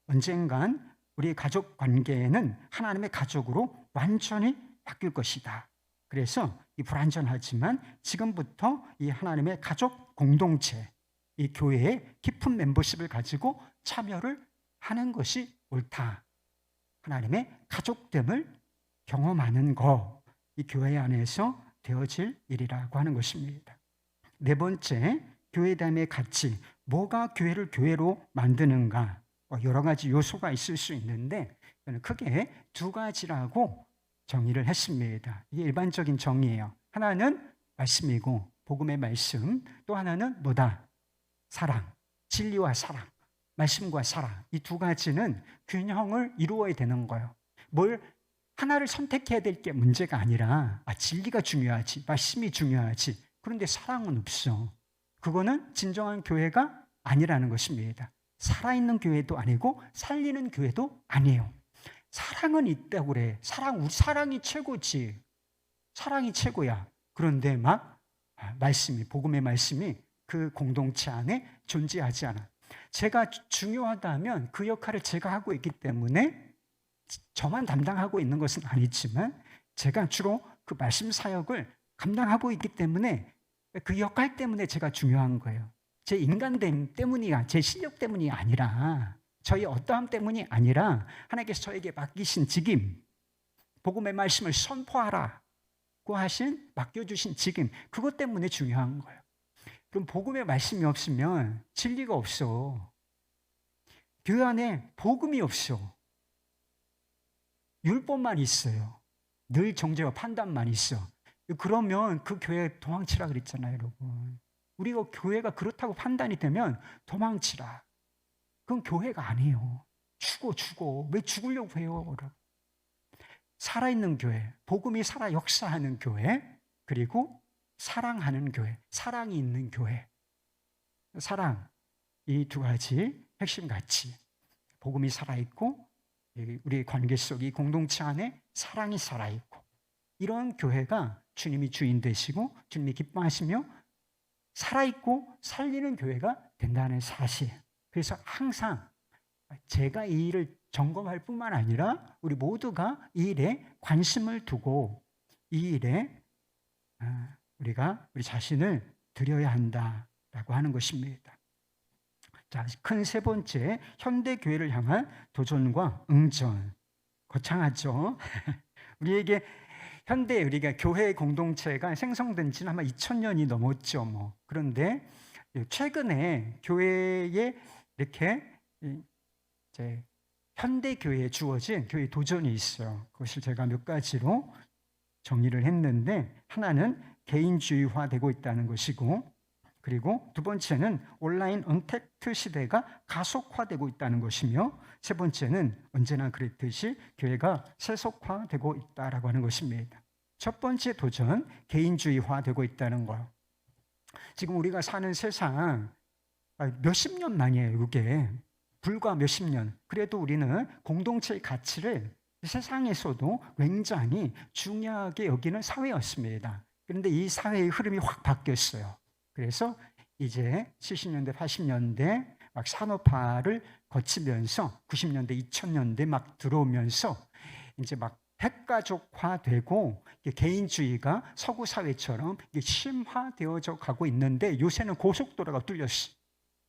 Speaker 1: 언젠간 우리 가족 관계는 하나님의 가족으로 완전히 바뀔 것이다. 그래서 이 불완전하지만 지금부터 이 하나님의 가족 공동체, 이 교회의 깊은 멤버십을 가지고 참여를 하는 것이 옳다. 하나님의 가족됨을 경험하는 것, 이 교회 안에서 되어질 일이라고 하는 것입니다. 네 번째, 교회됨의 가치. 뭐가 교회를 교회로 만드는가? 여러 가지 요소가 있을 수 있는데 저는 크게 두 가지라고 정의를 했습니다. 이게 일반적인 정의예요. 하나는 말씀이고 복음의 말씀, 또 하나는 뭐다? 사랑, 진리와 사랑, 말씀과 사랑. 이 두 가지는 균형을 이루어야 되는 거예요. 뭘 하나를 선택해야 될 게 문제가 아니라 진리가 중요하지, 말씀이 중요하지. 그런데 사랑은 없어. 그거는 진정한 교회가 아니라는 것입니다. 살아있는 교회도 아니고 살리는 교회도 아니에요. 사랑은 있다고 그래. 사랑이 최고지. 사랑이 최고야. 그런데 복음의 말씀이 그 공동체 안에 존재하지 않아. 제가 중요하다면 그 역할을 제가 하고 있기 때문에 저만 담당하고 있는 것은 아니지만 제가 주로 그 말씀 사역을 감당하고 있기 때문에 그 역할 때문에 제가 중요한 거예요. 제 인간됨 때문이야, 제 실력 때문이 아니라, 저희 어떠함 때문이 아니라 하나님께서 저에게 맡기신 직임, 복음의 말씀을 선포하라고 맡겨주신 직임, 그것 때문에 중요한 거예요. 그럼 복음의 말씀이 없으면 진리가 없어. 교회 안에 복음이 없어. 율법만 있어요. 늘 정죄와 판단만 있어. 그러면 그 교회 도망치라 그랬잖아요, 여러분. 우리가 교회가 그렇다고 판단이 되면 도망치라. 그건 교회가 아니에요. 죽어. 왜 죽으려고 해요? 살아있는 교회, 복음이 살아 역사하는 교회, 그리고 사랑하는 교회, 사랑이 있는 교회. 사랑, 이 두 가지 핵심 가치. 복음이 살아있고 우리 관계 속 이 공동체 안에 사랑이 살아있고, 이런 교회가 주님이 주인 되시고 주님이 기뻐하시며 살아있고 살리는 교회가 된다는 사실. 그래서 항상 제가 이 일을 점검할 뿐만 아니라 우리 모두가 이 일에 관심을 두고 이 일에 우리가 우리 자신을 드려야 한다라고 하는 것입니다. 자, 큰 세 번째, 현대 교회를 향한 도전과 응전. 거창하죠? 우리에게 현대 우리가 교회 공동체가 생성된 지는 아마 2000년이 넘었죠. 그런데 최근에 교회에 이렇게 이제 현대 교회에 주어진 교회 도전이 있어요. 그것을 제가 몇 가지로 정리를 했는데, 하나는 개인주의화되고 있다는 것이고, 그리고 두 번째는 온라인 언택트 시대가 가속화되고 있다는 것이며, 세 번째는 언제나 그랬듯이 교회가 세속화되고 있다라고 하는 것입니다. 첫 번째 도전, 개인주의화되고 있다는 거예요. 지금 우리가 사는 세상, 몇십 년 만이에요. 그게 불과 몇십 년. 그래도 우리는 공동체의 가치를 세상에서도 굉장히 중요하게 여기는 사회였습니다. 그런데 이 사회의 흐름이 확 바뀌었어요. 그래서 이제 70년대, 80년대 막 산업화를 거치면서 90년대, 2000년대 막 들어오면서 이제 막 핵가족화되고 개인주의가 서구 사회처럼 심화되어져 가고 있는데 요새는 고속도로가 뚫렸어요.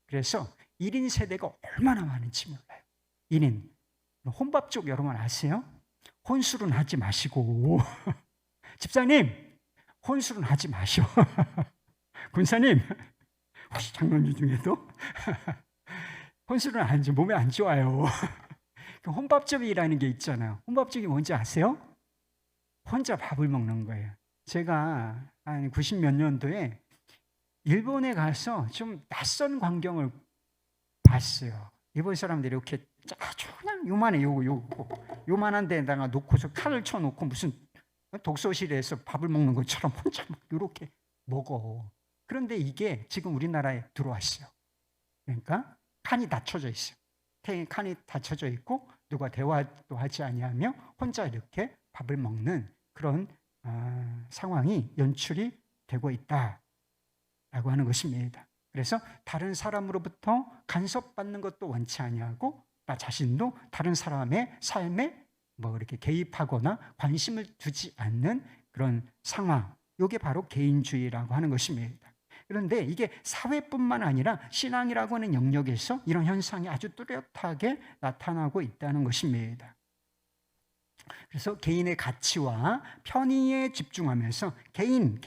Speaker 1: 그래서 1인 세대가 얼마나 많은지 몰라요. 1인. 혼밥족 여러분 아세요? 혼술은 하지 마시고 집사님 혼술은 하지 마시오. 군사님 혹시 장로님 중에도 혼술은 하지 몸에 안 좋아요. 혼밥족이라는 게 있잖아요. 혼밥족이 뭔지 아세요? 혼자 밥을 먹는 거예요. 제가 한 90 몇 년도에 일본에 가서 좀 낯선 광경을 봤어요. 일본 사람들이 이렇게 그냥 요만한 데다가 놓고서 칼을 쳐놓고 무슨 독서실에서 밥을 먹는 것처럼 혼자 막 이렇게 먹어. 그런데 이게 지금 우리나라에 들어왔어요. 그러니까 칸이 닫혀져 있어요. 칸이 닫혀져 있고 누가 대화도 하지 아니하며 혼자 이렇게 밥을 먹는 그런 상황이 연출이 되고 있다라고 하는 것입니다. 그래서 다른 사람으로부터 간섭받는 것도 원치 아니하고 나 자신도 다른 사람의 삶에 뭐 이렇게 개입하거나 관심을 두지 않는 그런 상황. 이게 바로 개인주의라고 하는 것입니다. 그런데 이게 사회뿐만 아니라 신앙이라고 하는 영역에서 이런 현상이 아주 뚜렷하게 나타나고 있다는 것입니다. 그래서 개인의 가치와 편의에 집중하면서 개인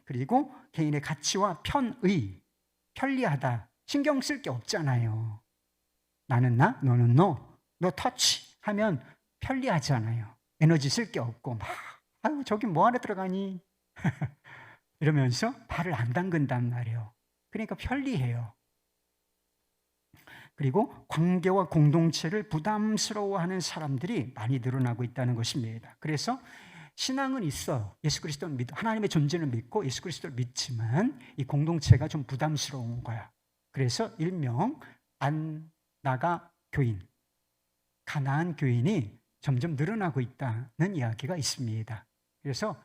Speaker 1: 그리고 개인의 가치와 편의, 편리하다, 신경 쓸 게 없잖아요. 나는 나, 너는 너 터치 하면 편리하잖아요. 에너지 쓸 게 없고 막 아유 저기 뭐하러 들어가니 이러면서 발을 안 담근단 말이에요. 그러니까 편리해요. 그리고 관계와 공동체를 부담스러워하는 사람들이 많이 늘어나고 있다는 것입니다. 그래서 신앙은 있어요. 예수 그리스도를 믿고 하나님의 존재를 믿고 예수 그리스도를 믿지만 이 공동체가 좀 부담스러운 거야. 그래서 일명 안 나가 교인, 가난한 교인이 점점 늘어나고 있다는 이야기가 있습니다. 그래서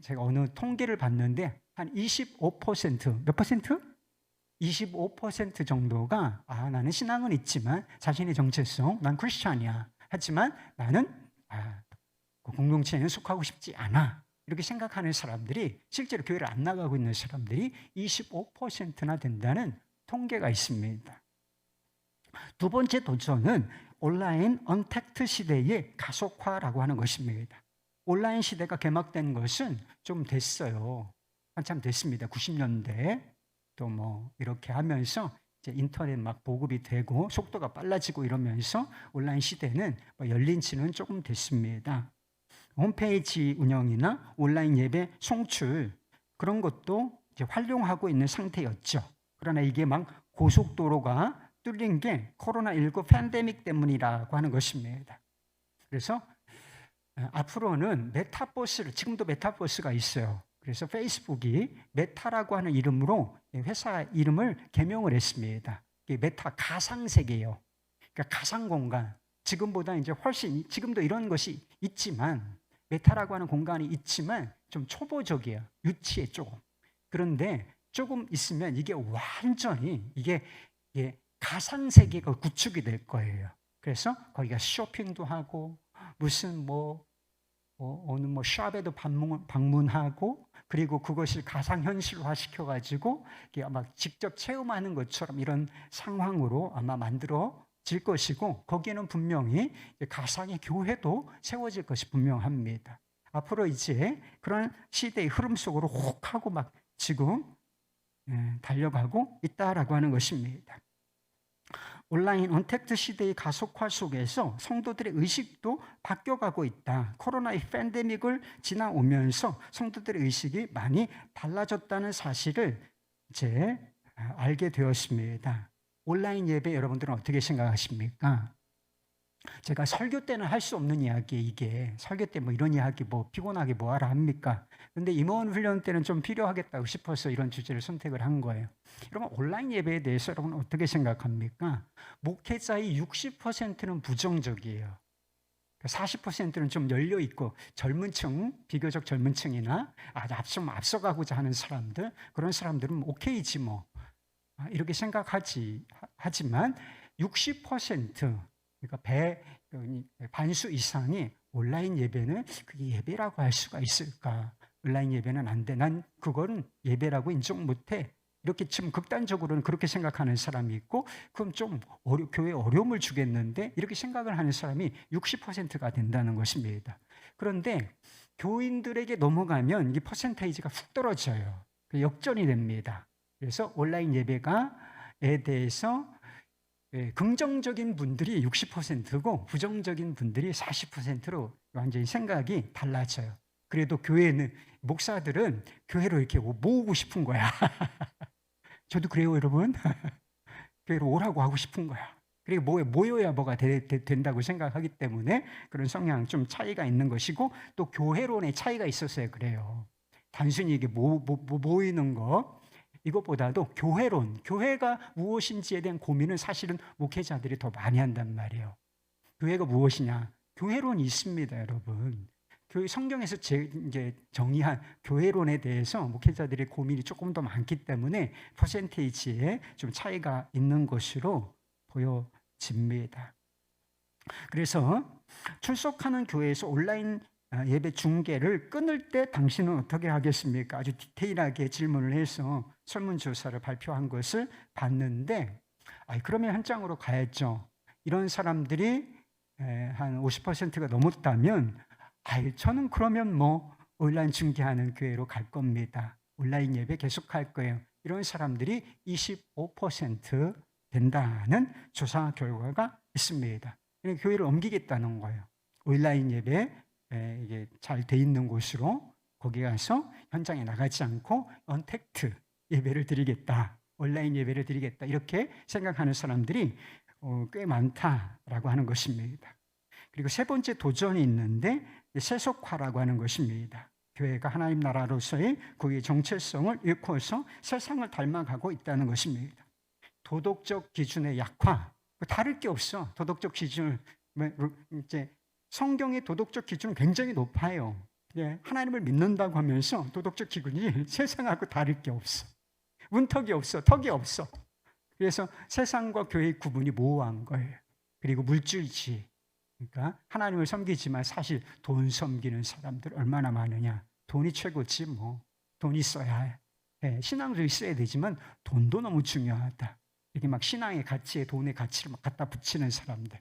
Speaker 1: 제가 어느 통계를 봤는데 한 25%, 몇 퍼센트? 25% 정도가 나는 신앙은 있지만 자신의 정체성, 난 크리스찬이야. 하지만 나는 공동체에는 속하고 싶지 않아. 이렇게 생각하는 사람들이 실제로 교회를 안 나가고 있는 사람들이 25%나 된다는 통계가 있습니다. 두 번째 도전은 온라인 언택트 시대의 가속화라고 하는 것입니다. 온라인 시대가 개막된 것은 좀 됐어요. 한참 됐습니다. 90년대 또 뭐 이렇게 하면서 이제 인터넷 막 보급이 되고 속도가 빨라지고 이러면서 온라인 시대는 열린 지는 조금 됐습니다. 홈페이지 운영이나 온라인 예배 송출 그런 것도 이제 활용하고 있는 상태였죠. 그러나 이게 막 고속도로가 뚫린 게 코로나19 팬데믹 때문이라고 하는 것입니다. 그래서 앞으로는 메타버스를, 지금도 메타버스가 있어요. 그래서 페이스북이 메타라고 하는 이름으로 회사 이름을 개명을 했습니다. 메타 가상세계예요. 그러니까 가상공간. 지금보다 이제 훨씬, 지금도 이런 것이 있지만, 메타라고 하는 공간이 있지만 좀 초보적이에요. 유치해 조금. 그런데 조금 있으면 이게 완전히 이게 가상세계가 구축이 될 거예요. 그래서 거기가 쇼핑도 하고 무슨 어느 샵에도 방문하고 그리고 그것을 가상현실화 시켜가지고 막 직접 체험하는 것처럼 이런 상황으로 아마 만들어질 것이고 거기에는 분명히 가상의 교회도 세워질 것이 분명합니다. 앞으로 이제 그런 시대의 흐름 속으로 혹 하고 막 지금 달려가고 있다라고 하는 것입니다. 온라인 언택트 시대의 가속화 속에서 성도들의 의식도 바뀌어가고 있다. 코로나의 팬데믹을 지나오면서 성도들의 의식이 많이 달라졌다는 사실을 이제 알게 되었습니다. 온라인 예배 여러분들은 어떻게 생각하십니까? 제가 설교 때는 할 수 없는 이야기, 이게 설교 때 뭐 이런 이야기 뭐 피곤하게 뭐하라 합니까? 근데 임원 훈련 때는 좀 필요하겠다고 싶어서 이런 주제를 선택을 한 거예요. 여러분, 온라인 예배에 대해서 여러분 어떻게 생각합니까? 목회자의 60%는 부정적이에요. 40%는 좀 열려 있고 젊은 층, 비교적 젊은 층이나 좀 앞서가고자 하는 사람들, 그런 사람들은 오케이지 뭐 이렇게 하지만 60%, 그러니까 반수 이상이 온라인 예배는 그게 예배라고 할 수가 있을까? 온라인 예배는 안 돼. 난 그거는 예배라고 인정 못해. 이렇게 좀 극단적으로는 그렇게 생각하는 사람이 있고, 그럼 좀 교회에 어려움을 주겠는데 이렇게 생각을 하는 사람이 60%가 된다는 것입니다. 그런데 교인들에게 넘어가면 이 퍼센테이지가 훅 떨어져요. 역전이 됩니다. 그래서 온라인 예배에 대해서 긍정적인 분들이 60%고 부정적인 분들이 40%로 완전히 생각이 달라져요. 그래도 목사들은 교회로 이렇게 모으고 싶은 거야. 저도 그래요, 여러분. 교회로 오라고 하고 싶은 거야. 그리고 모여야 뭐가 된다고 생각하기 때문에 그런 성향 좀 차이가 있는 것이고, 또 교회론의 차이가 있어서요, 그래요. 단순히 이게 모이는 거, 이것보다도 교회론, 교회가 무엇인지에 대한 고민은 사실은 목회자들이 더 많이 한단 말이에요. 교회가 무엇이냐? 교회론이 있습니다, 여러분. 성경에서 이제 정의한 교회론에 대해서 목회자들의 고민이 조금 더 많기 때문에 퍼센테이지에 좀 차이가 있는 것으로 보여집니다. 그래서 출석하는 교회에서 온라인 예배 중계를 끊을 때 당신은 어떻게 하겠습니까? 아주 디테일하게 질문을 해서 설문조사를 발표한 것을 봤는데, 그러면 현장으로 가야죠. 이런 사람들이 한 50%가 넘었다면, 저는 그러면 온라인 중계하는 교회로 갈 겁니다. 온라인 예배 계속 할 거예요. 이런 사람들이 25% 된다는 조사 결과가 있습니다. 그러니까 교회를 옮기겠다는 거예요. 온라인 예배 이게 잘 돼 있는 곳으로 거기 가서 현장에 나가지 않고 언택트 예배를 드리겠다, 온라인 예배를 드리겠다, 이렇게 생각하는 사람들이 꽤 많다라고 하는 것입니다. 그리고 세 번째 도전이 있는데 세속화라고 하는 것입니다. 교회가 하나님 나라로서의 그의 정체성을 잃고서 세상을 닮아가고 있다는 것입니다. 도덕적 기준의 약화, 다를 게 없어. 도덕적 기준을 이제 성경의 도덕적 기준은 굉장히 높아요. 하나님을 믿는다고 하면서 도덕적 기준이 세상하고 다를 게 없어. 문턱이 없어, 턱이 없어. 그래서 세상과 교회의 구분이 모호한 거예요. 그리고 물질주의, 그러니까 하나님을 섬기지만 사실 돈 섬기는 사람들 얼마나 많으냐. 돈이 최고지 뭐. 돈 있어야 해. 신앙도 있어야 되지만 돈도 너무 중요하다. 이렇게 막 신앙의 가치에 돈의 가치를 막 갖다 붙이는 사람들.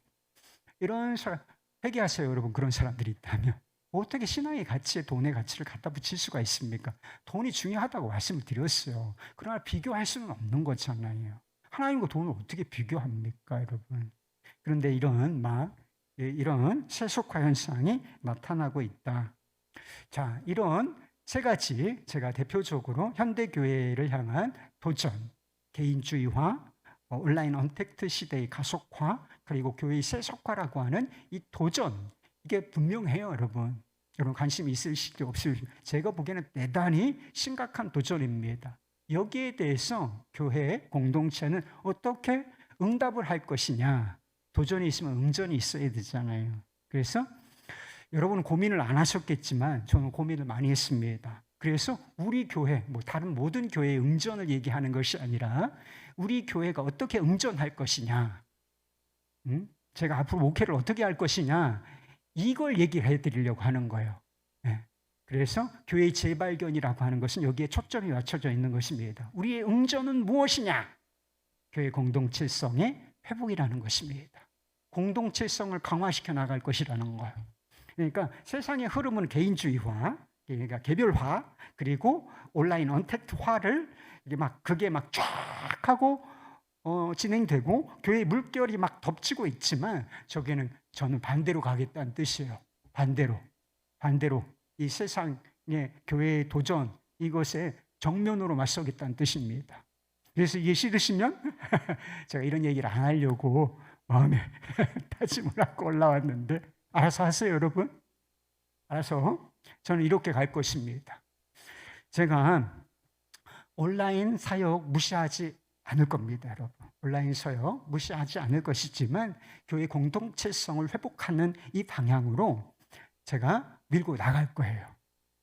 Speaker 1: 이런 사람 회개하세요, 여러분. 그런 사람들이 있다면 어떻게 신앙의 가치에 돈의 가치를 갖다 붙일 수가 있습니까? 돈이 중요하다고 말씀을 드렸어요. 그러나 비교할 수는 없는 거잖아요. 하나님과 돈을 어떻게 비교합니까, 여러분? 그런데 이런 세속화 현상이 나타나고 있다. 자, 이런 세 가지 제가 대표적으로 현대 교회를 향한 도전, 개인주의화, 온라인 언택트 시대의 가속화, 그리고 교회의 세속화라고 하는 이 도전, 이게 분명해요, 여러분. 여러분 관심 있으실지 없으실지 제가 보기에는 대단히 심각한 도전입니다. 여기에 대해서 교회 공동체는 어떻게 응답을 할 것이냐. 도전이 있으면 응전이 있어야 되잖아요. 그래서 여러분은 고민을 안 하셨겠지만 저는 고민을 많이 했습니다. 그래서 우리 교회, 다른 모든 교회의 응전을 얘기하는 것이 아니라 우리 교회가 어떻게 응전할 것이냐, 제가 앞으로 목회를 어떻게 할 것이냐, 이걸 얘기를 해드리려고 하는 거예요. 그래서 교회의 재발견이라고 하는 것은 여기에 초점이 맞춰져 있는 것입니다. 우리의 응전은 무엇이냐? 교회 공동체성의 회복이라는 것입니다. 공동체성을 강화시켜 나갈 것이라는 거예요. 그러니까 세상의 흐름은 개인주의화, 그러니까 개별화, 그리고 온라인 언택트화를 그게 막 쫙 하고 진행되고 교회의 물결이 막 덮치고 있지만 저는 반대로 가겠다는 뜻이에요. 반대로 이 세상의 교회의 도전, 이것에 정면으로 맞서겠다는 뜻입니다. 그래서 이게 싫으시면 제가 이런 얘기를 안 하려고 마음에 다짐을 하고 올라왔는데 알아서 하세요, 여러분. 알아서 저는 이렇게 갈 것입니다. 제가 온라인 사역 무시하지 않을 겁니다, 여러분. 온라인 사역 무시하지 않을 것이지만 교회 공동체성을 회복하는 이 방향으로 제가 밀고 나갈 거예요.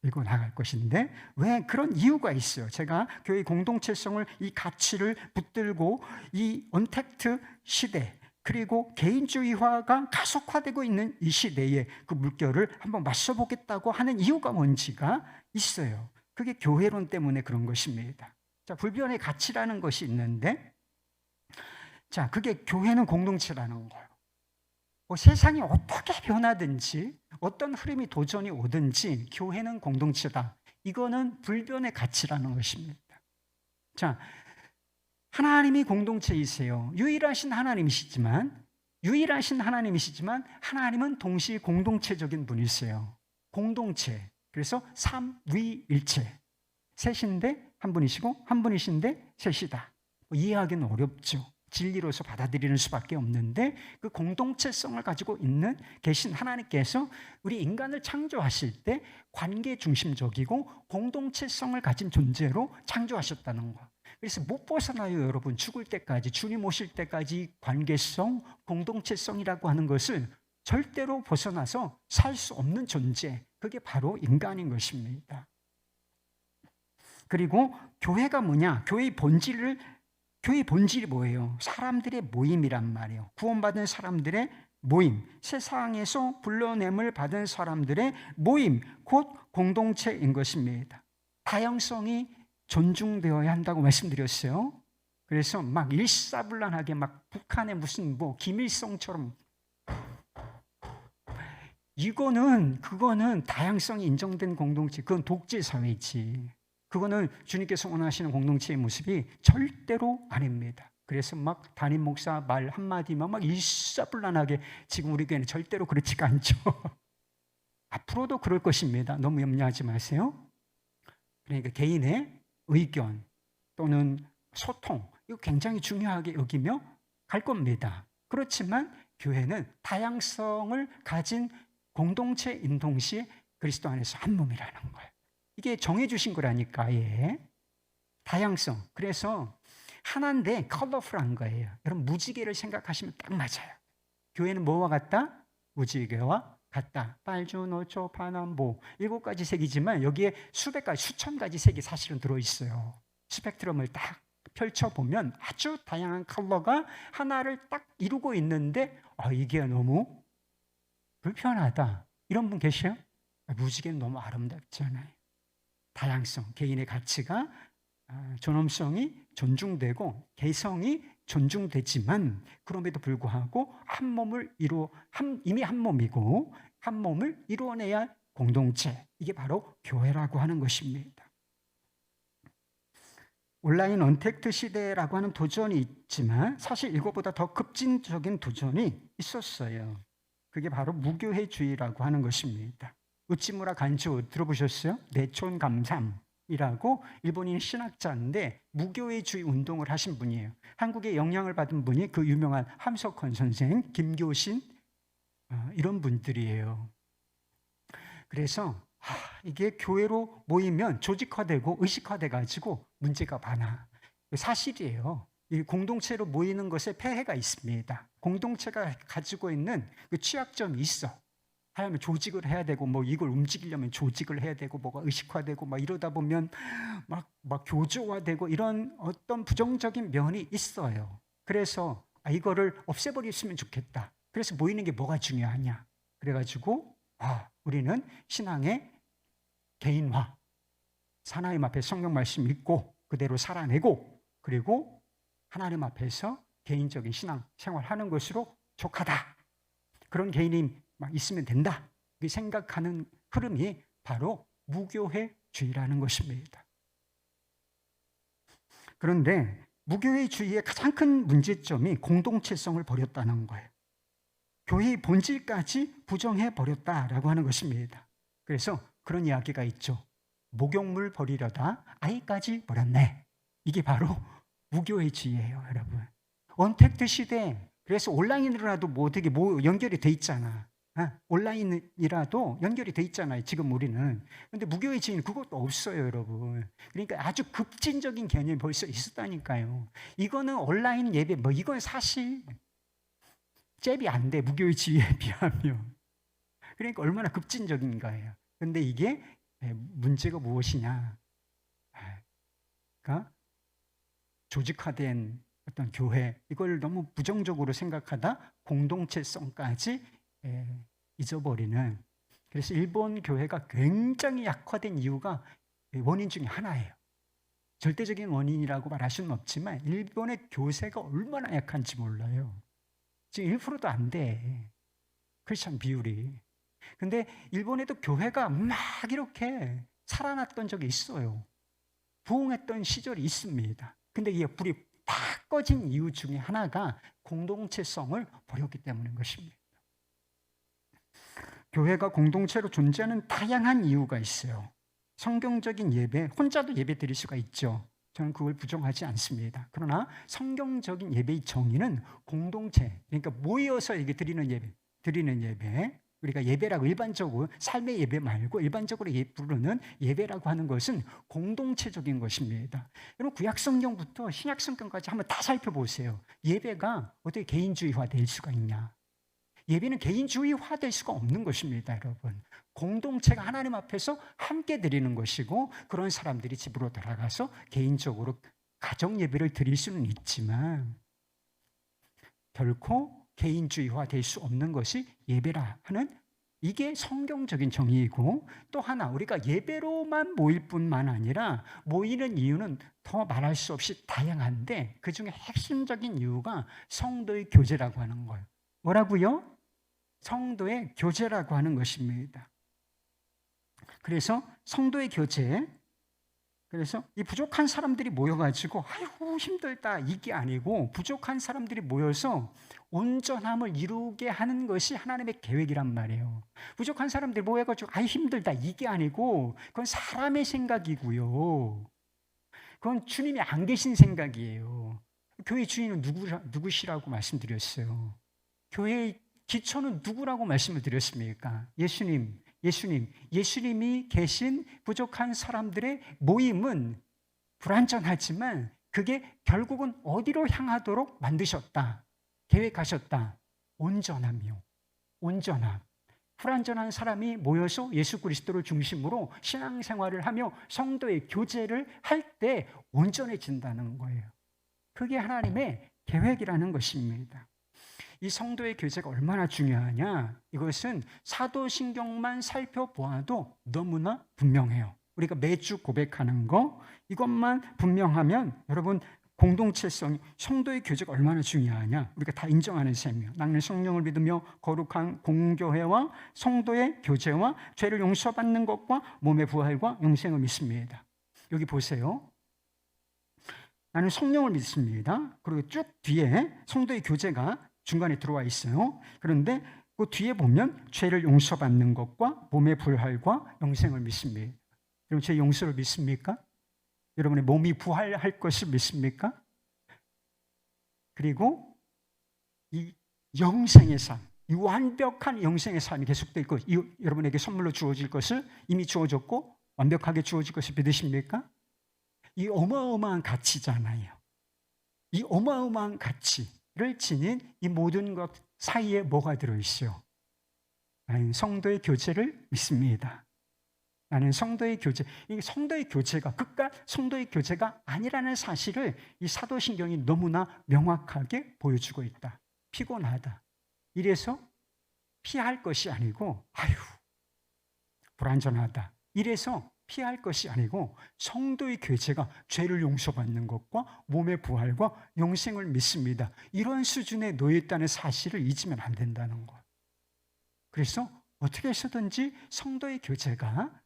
Speaker 1: 밀고 나갈 것인데 왜 그런 이유가 있어요. 제가 교회 공동체성을 이 가치를 붙들고 이 언택트 시대 그리고 개인주의화가 가속화되고 있는 이 시대에 그 물결을 한번 맞서보겠다고 하는 이유가 뭔지가 있어요. 그게 교회론 때문에 그런 것입니다. 자, 불변의 가치라는 것이 있는데 자, 그게 교회는 공동체라는 거예요. 세상이 어떻게 변하든지 어떤 흐름이 도전이 오든지 교회는 공동체다. 이거는 불변의 가치라는 것입니다. 자, 하나님이 공동체이세요. 유일하신 하나님이시지만 하나님은 동시에 공동체적인 분이세요. 공동체. 그래서 삼위일체. 셋인데 한 분이시고 한 분이신데 셋이다. 이해하기는 어렵죠. 진리로서 받아들이는 수밖에 없는데 그 공동체성을 가지고 계신 하나님께서 우리 인간을 창조하실 때 관계 중심적이고 공동체성을 가진 존재로 창조하셨다는 거. 그래서 못 벗어나요, 여러분. 죽을 때까지, 주님 오실 때까지 관계성, 공동체성이라고 하는 것을 절대로 벗어나서 살 수 없는 존재. 그게 바로 인간인 것입니다. 그리고 교회가 뭐냐? 교회의 본질이 뭐예요? 사람들의 모임이란 말이에요. 구원받은 사람들의 모임, 세상에서 불러냄을 받은 사람들의 모임, 곧 공동체인 것입니다. 다양성이 존중되어야 한다고 말씀드렸어요. 그래서 막 일사불란하게 막 북한의 무슨 김일성처럼 그거는 다양성이 인정된 공동체, 그건 독재 사회지. 그거는 주님께서 원하시는 공동체의 모습이 절대로 아닙니다. 그래서 막 담임 목사 말 한마디만 막 일사불란하게 지금 우리 교회는 절대로 그렇지가 않죠. 앞으로도 그럴 것입니다. 너무 염려하지 마세요. 그러니까 개인의 의견 또는 소통 이거 굉장히 중요하게 여기며 갈 겁니다. 그렇지만 교회는 다양성을 가진 공동체인 동시에 그리스도 안에서 한 몸이라는 거예요. 이게 정해주신 거라니까. 예. 다양성. 그래서 하나인데 컬러풀한 거예요. 여러분 무지개를 생각하시면 딱 맞아요. 교회는 뭐와 같다? 무지개와 같다. 빨주, 노초, 파남보 7가지 색이지만 여기에 수백 가지, 수천 가지 색이 사실은 들어있어요. 스펙트럼을 딱 펼쳐보면 아주 다양한 컬러가 하나를 딱 이루고 있는데 이게 너무 불편하다. 이런 분 계세요? 무지개는 너무 아름답잖아요. 다양성, 개인의 가치가 존엄성이 존중되고 개성이 존중되지만 그럼에도 불구하고 이미 한 몸이고 한 몸을 이루어내야 공동체, 이게 바로 교회라고 하는 것입니다. 온라인 언택트 시대라고 하는 도전이 있지만 사실 이것보다 더 급진적인 도전이 있었어요. 그게 바로 무교회주의라고 하는 것입니다. 우찌무라 간주 들어보셨어요? 내촌 감삼이라고 일본인 신학자인데 무교회주의 운동을 하신 분이에요. 한국에 영향을 받은 분이 그 유명한 함석헌 선생, 김교신 이런 분들이에요. 그래서 이게 교회로 모이면 조직화되고 의식화돼가지고 문제가 많아. 사실이에요. 이 공동체로 모이는 것에 폐해가 있습니다. 공동체가 가지고 있는 그 취약점이 있어. 하려면 조직을 해야 되고 이걸 움직이려면 조직을 해야 되고 뭐가 의식화되고 이러다 보면 막 교조화되고 이런 어떤 부정적인 면이 있어요. 그래서 이거를 없애버렸으면 좋겠다. 그래서 모이는 게 뭐가 중요하냐. 그래가지고 우리는 신앙의 개인화, 하나님 앞에 성경 말씀 읽고 그대로 살아내고 그리고 하나님 앞에서 개인적인 신앙 생활하는 것으로 족하다. 그런 개인이 있으면 된다. 생각하는 흐름이 바로 무교회주의라는 것입니다. 그런데 무교회주의의 가장 큰 문제점이 공동체성을 버렸다는 거예요. 교회의 본질까지 부정해버렸다라고 하는 것입니다. 그래서 그런 이야기가 있죠. 목욕물 버리려다 아이까지 버렸네. 이게 바로 무교회주의예요, 여러분. 언택트 시대, 그래서 온라인으로라도 뭐 어떻게 뭐 연결이 돼 있잖아. 온라인이라도 연결이 돼 있잖아요. 지금 우리는. 근데 무교의 지인 그것도 없어요, 여러분. 그러니까 아주 급진적인 개념이 벌써 있었다니까요. 이거는 온라인 예배 뭐 이건 사실 잽이 안 돼. 무교의 지위에 비하면. 그러니까 얼마나 급진적인 거예요. 근데 이게 문제가 무엇이냐? 그러니까 조직화된 어떤 교회 이걸 너무 부정적으로 생각하다 공동체성까지 잊어버리는. 그래서 일본 교회가 굉장히 약화된 이유가 원인 중에 하나예요. 절대적인 원인이라고 말할 수는 없지만 일본의 교세가 얼마나 약한지 몰라요. 지금 1%도 안 돼. 크리스찬 비율이. 근데 일본에도 교회가 막 이렇게 살아났던 적이 있어요. 부흥했던 시절이 있습니다. 근데 이게 불이 다 꺼진 이유 중에 하나가 공동체성을 버렸기 때문인 것입니다. 교회가 공동체로 존재하는 다양한 이유가 있어요. 성경적인 예배, 혼자도 예배 드릴 수가 있죠. 저는 그걸 부정하지 않습니다. 그러나 성경적인 예배의 정의는 공동체, 그러니까 모여서 이게 드리는 예배, 우리가 예배라고 일반적으로 삶의 예배 말고 일반적으로 부르는 예배라고 하는 것은 공동체적인 것입니다. 여러분 구약 성경부터 신약 성경까지 한번 다 살펴보세요. 예배가 어떻게 개인주의화 될 수가 있냐? 예배는 개인주의화 될 수가 없는 것입니다, 여러분. 공동체가 하나님 앞에서 함께 드리는 것이고 그런 사람들이 집으로 돌아가서 개인적으로 가정 예배를 드릴 수는 있지만 결코 개인주의화 될 수 없는 것이 예배라 하는 이게 성경적인 정의이고 또 하나 우리가 예배로만 모일 뿐만 아니라 모이는 이유는 더 말할 수 없이 다양한데 그중에 핵심적인 이유가 성도의 교제라고 하는 거예요. 뭐라고요? 성도의 교제라고 하는 것입니다. 그래서 성도의 교제, 그래서 이 부족한 사람들이 모여가지고 아이고 힘들다 이게 아니고 부족한 사람들이 모여서 온전함을 이루게 하는 것이 하나님의 계획이란 말이에요. 부족한 사람들이 모여가지고 아이 힘들다 이게 아니고 그건 사람의 생각이고요. 그건 주님이 안 계신 생각이에요. 교회 주인은 누구시라고 말씀드렸어요. 교회의 기초는 누구라고 말씀을 드렸습니까? 예수님이 계신 부족한 사람들의 모임은 불완전하지만 그게 결국은 어디로 향하도록 만드셨다, 계획하셨다. 온전함이요. 온전함. 불완전한 사람이 모여서 예수 그리스도를 중심으로 신앙생활을 하며 성도의 교제를 할 때 온전해진다는 거예요. 그게 하나님의 계획이라는 것입니다. 이 성도의 교제가 얼마나 중요하냐? 이것은 사도신경만 살펴보아도 너무나 분명해요. 우리가 매주 고백하는 거 이것만 분명하면 여러분 공동체성, 성도의 교제가 얼마나 중요하냐? 우리가 다 인정하는 셈이에요. 나는 성령을 믿으며 거룩한 공교회와 성도의 교제와 죄를 용서받는 것과 몸의 부활과 영생을 믿습니다. 여기 보세요. 나는 성령을 믿습니다. 그리고 쭉 뒤에 성도의 교제가 중간에 들어와 있어요. 그런데 그 뒤에 보면 죄를 용서받는 것과 몸의 부활과 영생을 믿습니다. 여러분 제 용서를 믿습니까? 여러분의 몸이 부활할 것을 믿습니까? 그리고 이 영생의 삶, 이 완벽한 영생의 삶이 계속될 것, 여러분에게 선물로 주어질 것을 이미 주어졌고 완벽하게 주어질 것을 믿으십니까? 이 어마어마한 가치잖아요. 이 어마어마한 가치를 지닌 이 모든 것 사이에 뭐가 들어있어요? 나는 성도의 교제를 믿습니다. 나는 성도의 교제, 이 성도의 교제가 그깟 성도의 교제가 아니라는 사실을 이 사도신경이 너무나 명확하게 보여주고 있다. 피곤하다. 이래서 피할 것이 아니고 아유 불완전하다. 이래서 피할 것이 아니고 성도의 교제가 죄를 용서받는 것과 몸의 부활과 영생을 믿습니다. 이런 수준에 놓여 있다는 사실을 잊으면 안 된다는 것. 그래서 어떻게 해서든지 성도의 교제가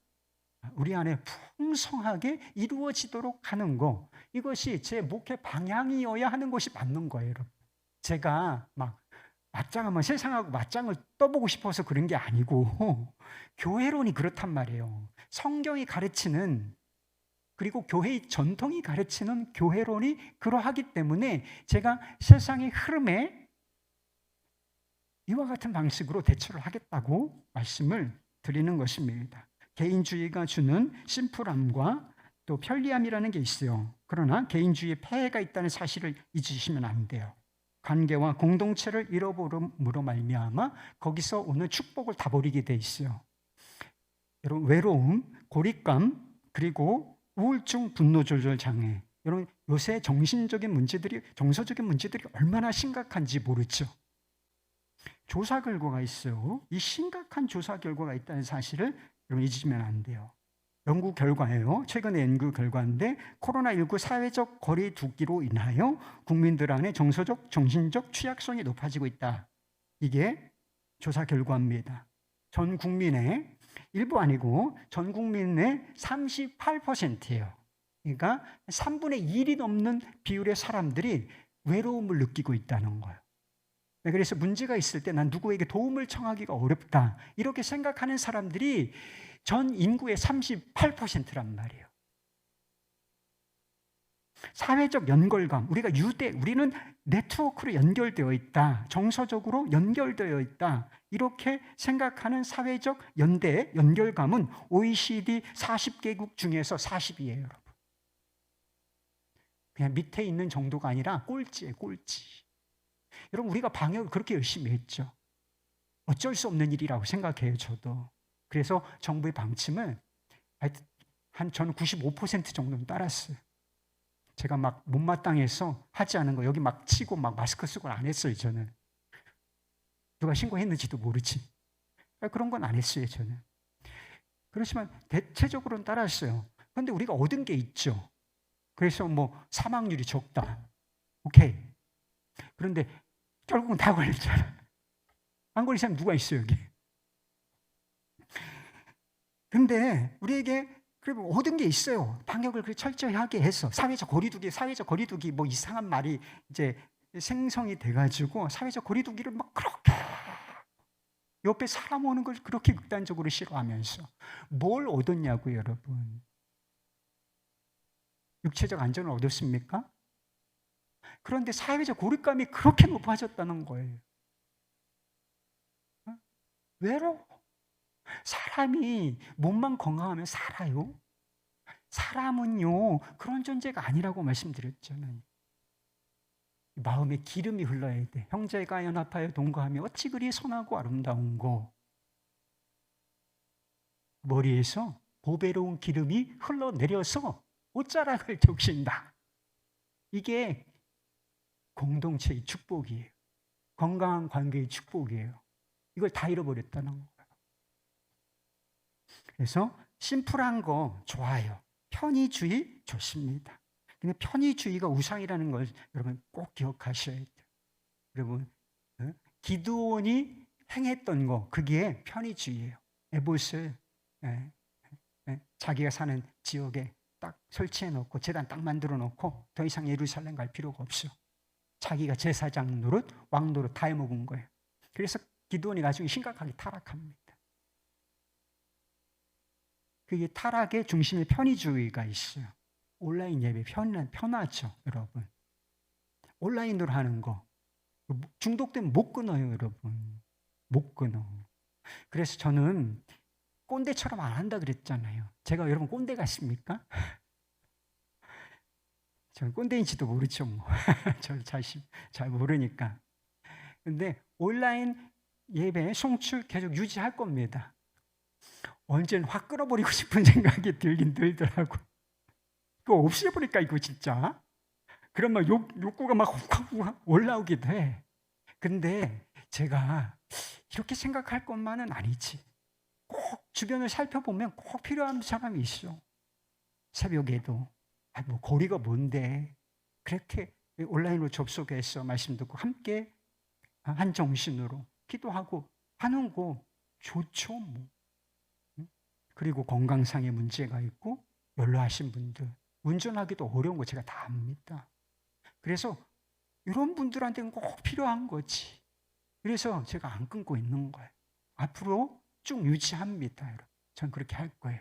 Speaker 1: 우리 안에 풍성하게 이루어지도록 하는 것, 이것이 제 목회 방향이어야 하는 것이 맞는 거예요, 여러분. 제가 막 맞짱하면 세상하고 맞짱을 떠보고 싶어서 그런 게 아니고 교회론이 그렇단 말이에요. 성경이 가르치는, 그리고 교회의 전통이 가르치는 교회론이 그러하기 때문에 제가 세상의 흐름에 이와 같은 방식으로 대처를 하겠다고 말씀을 드리는 것입니다. 개인주의가 주는 심플함과 또 편리함이라는 게 있어요. 그러나 개인주의에 폐해가 있다는 사실을 잊으시면 안 돼요. 관계와 공동체를 잃어버림으로 말미암아 거기서 오는 축복을 다 버리게 돼 있어요. 여러분, 외로움, 고립감, 그리고 우울증, 분노조절 장애. 여러분, 요새 정서적인 문제들이 얼마나 심각한지 모르죠. 조사 결과가 있어요. 이 심각한 조사 결과가 있다는 사실을 여러분 잊으시면 안 돼요. 연구 결과예요. 최근의 연구 결과인데 코로나19 사회적 거리 두기로 인하여 국민들 안에 정서적, 정신적 취약성이 높아지고 있다. 이게 조사 결과입니다. 전 국민의 일부 아니고 전 국민의 38%예요. 그러니까 3분의 1이 넘는 비율의 사람들이 외로움을 느끼고 있다는 거예요. 그래서 문제가 있을 때 난 누구에게 도움을 청하기가 어렵다. 이렇게 생각하는 사람들이 전 인구의 38%란 말이에요. 사회적 연결감, 우리는 네트워크로 연결되어 있다. 정서적으로 연결되어 있다. 이렇게 생각하는 사회적 연결감은 OECD 40개국 중에서 40위예요, 여러분. 그냥 밑에 있는 정도가 아니라 꼴찌예요, 꼴찌. 여러분, 우리가 방역을 그렇게 열심히 했죠. 어쩔 수 없는 일이라고 생각해요, 저도. 그래서 정부의 방침을 저는 95% 정도는 따랐어요. 제가 막 못마땅해서 하지 않은 거 여기 막 치고 막 마스크 쓰고 안 했어요, 저는. 누가 신고했는지도 모르지. 그런 건 안 했어요, 저는. 그렇지만 대체적으로는 따랐어요. 그런데 우리가 얻은 게 있죠. 그래서 뭐 사망률이 적다. 오케이. 그런데 결국은 다 걸렸잖아. 안 걸린 사람 누가 있어요, 여기? 근데 우리에게 그리고 얻은 게 있어요. 방역을 그렇게 철저히 하게 해서 사회적 거리두기 뭐 이상한 말이 이제 생성이 돼가지고 사회적 거리두기를 막 그렇게 옆에 사람 오는 걸 그렇게 극단적으로 싫어하면서 뭘 얻었냐고요, 여러분? 육체적 안전을 얻었습니까? 그런데 사회적 고립감이 그렇게 높아졌다는 거예요. 외로워. 사람이 몸만 건강하면 살아요. 사람은요, 그런 존재가 아니라고 말씀드렸잖아요. 마음에 기름이 흘러야 돼. 형제가 연합하여 동거하며 어찌 그리 선하고 아름다운고. 머리에서 보배로운 기름이 흘러내려서 옷자락을 적신다. 이게 공동체의 축복이에요. 건강한 관계의 축복이에요. 이걸 다 잃어버렸다는 거예요. 그래서 심플한 거 좋아요. 편의주의 좋습니다. 근데 편의주의가 우상이라는 걸 여러분 꼭 기억하셔야 돼요. 여러분, 기드온이 행했던 거 그게 편의주의예요. 에봇을 자기가 사는 지역에 딱 설치해 놓고 제단 딱 만들어 놓고 더 이상 예루살렘 갈 필요가 없어. 자기가 제사장 노릇, 왕 노릇 다 해먹은 거예요. 그래서 기드온이 나중에 심각하게 타락합니다. 그게 타락의 중심에 편의주의가 있어요. 온라인 예배 편하죠, 여러분. 온라인으로 하는 거 중독되면 못 끊어요, 여러분. 못 끊어. 그래서 저는 꼰대처럼 안 한다 그랬잖아요. 제가 여러분 꼰대 같습니까? 저는 꼰대인지도 모르죠, 뭐. 저를 잘 모르니까. 근데 온라인 예배 송출 계속 유지할 겁니다. 언제는 확 끌어버리고 싶은 생각이 들긴 들더라고. 그거 없애버릴까, 이거 진짜? 그런 막 욕구가 막 올라오기도 해. 근데 제가 이렇게 생각할 것만은 아니지. 꼭 주변을 살펴보면 꼭 필요한 사람이 있어. 새벽에도. 뭐 거리가 뭔데. 그렇게 온라인으로 접속해서 말씀 듣고 함께 한 정신으로 기도하고 하는 거 좋죠, 뭐. 그리고 건강상의 문제가 있고 연로하신 분들, 운전하기도 어려운 거 제가 다 압니다. 그래서 이런 분들한테는 꼭 필요한 거지. 그래서 제가 안 끊고 있는 거예요. 앞으로 쭉 유지합니다, 여러분. 전 그렇게 할 거예요.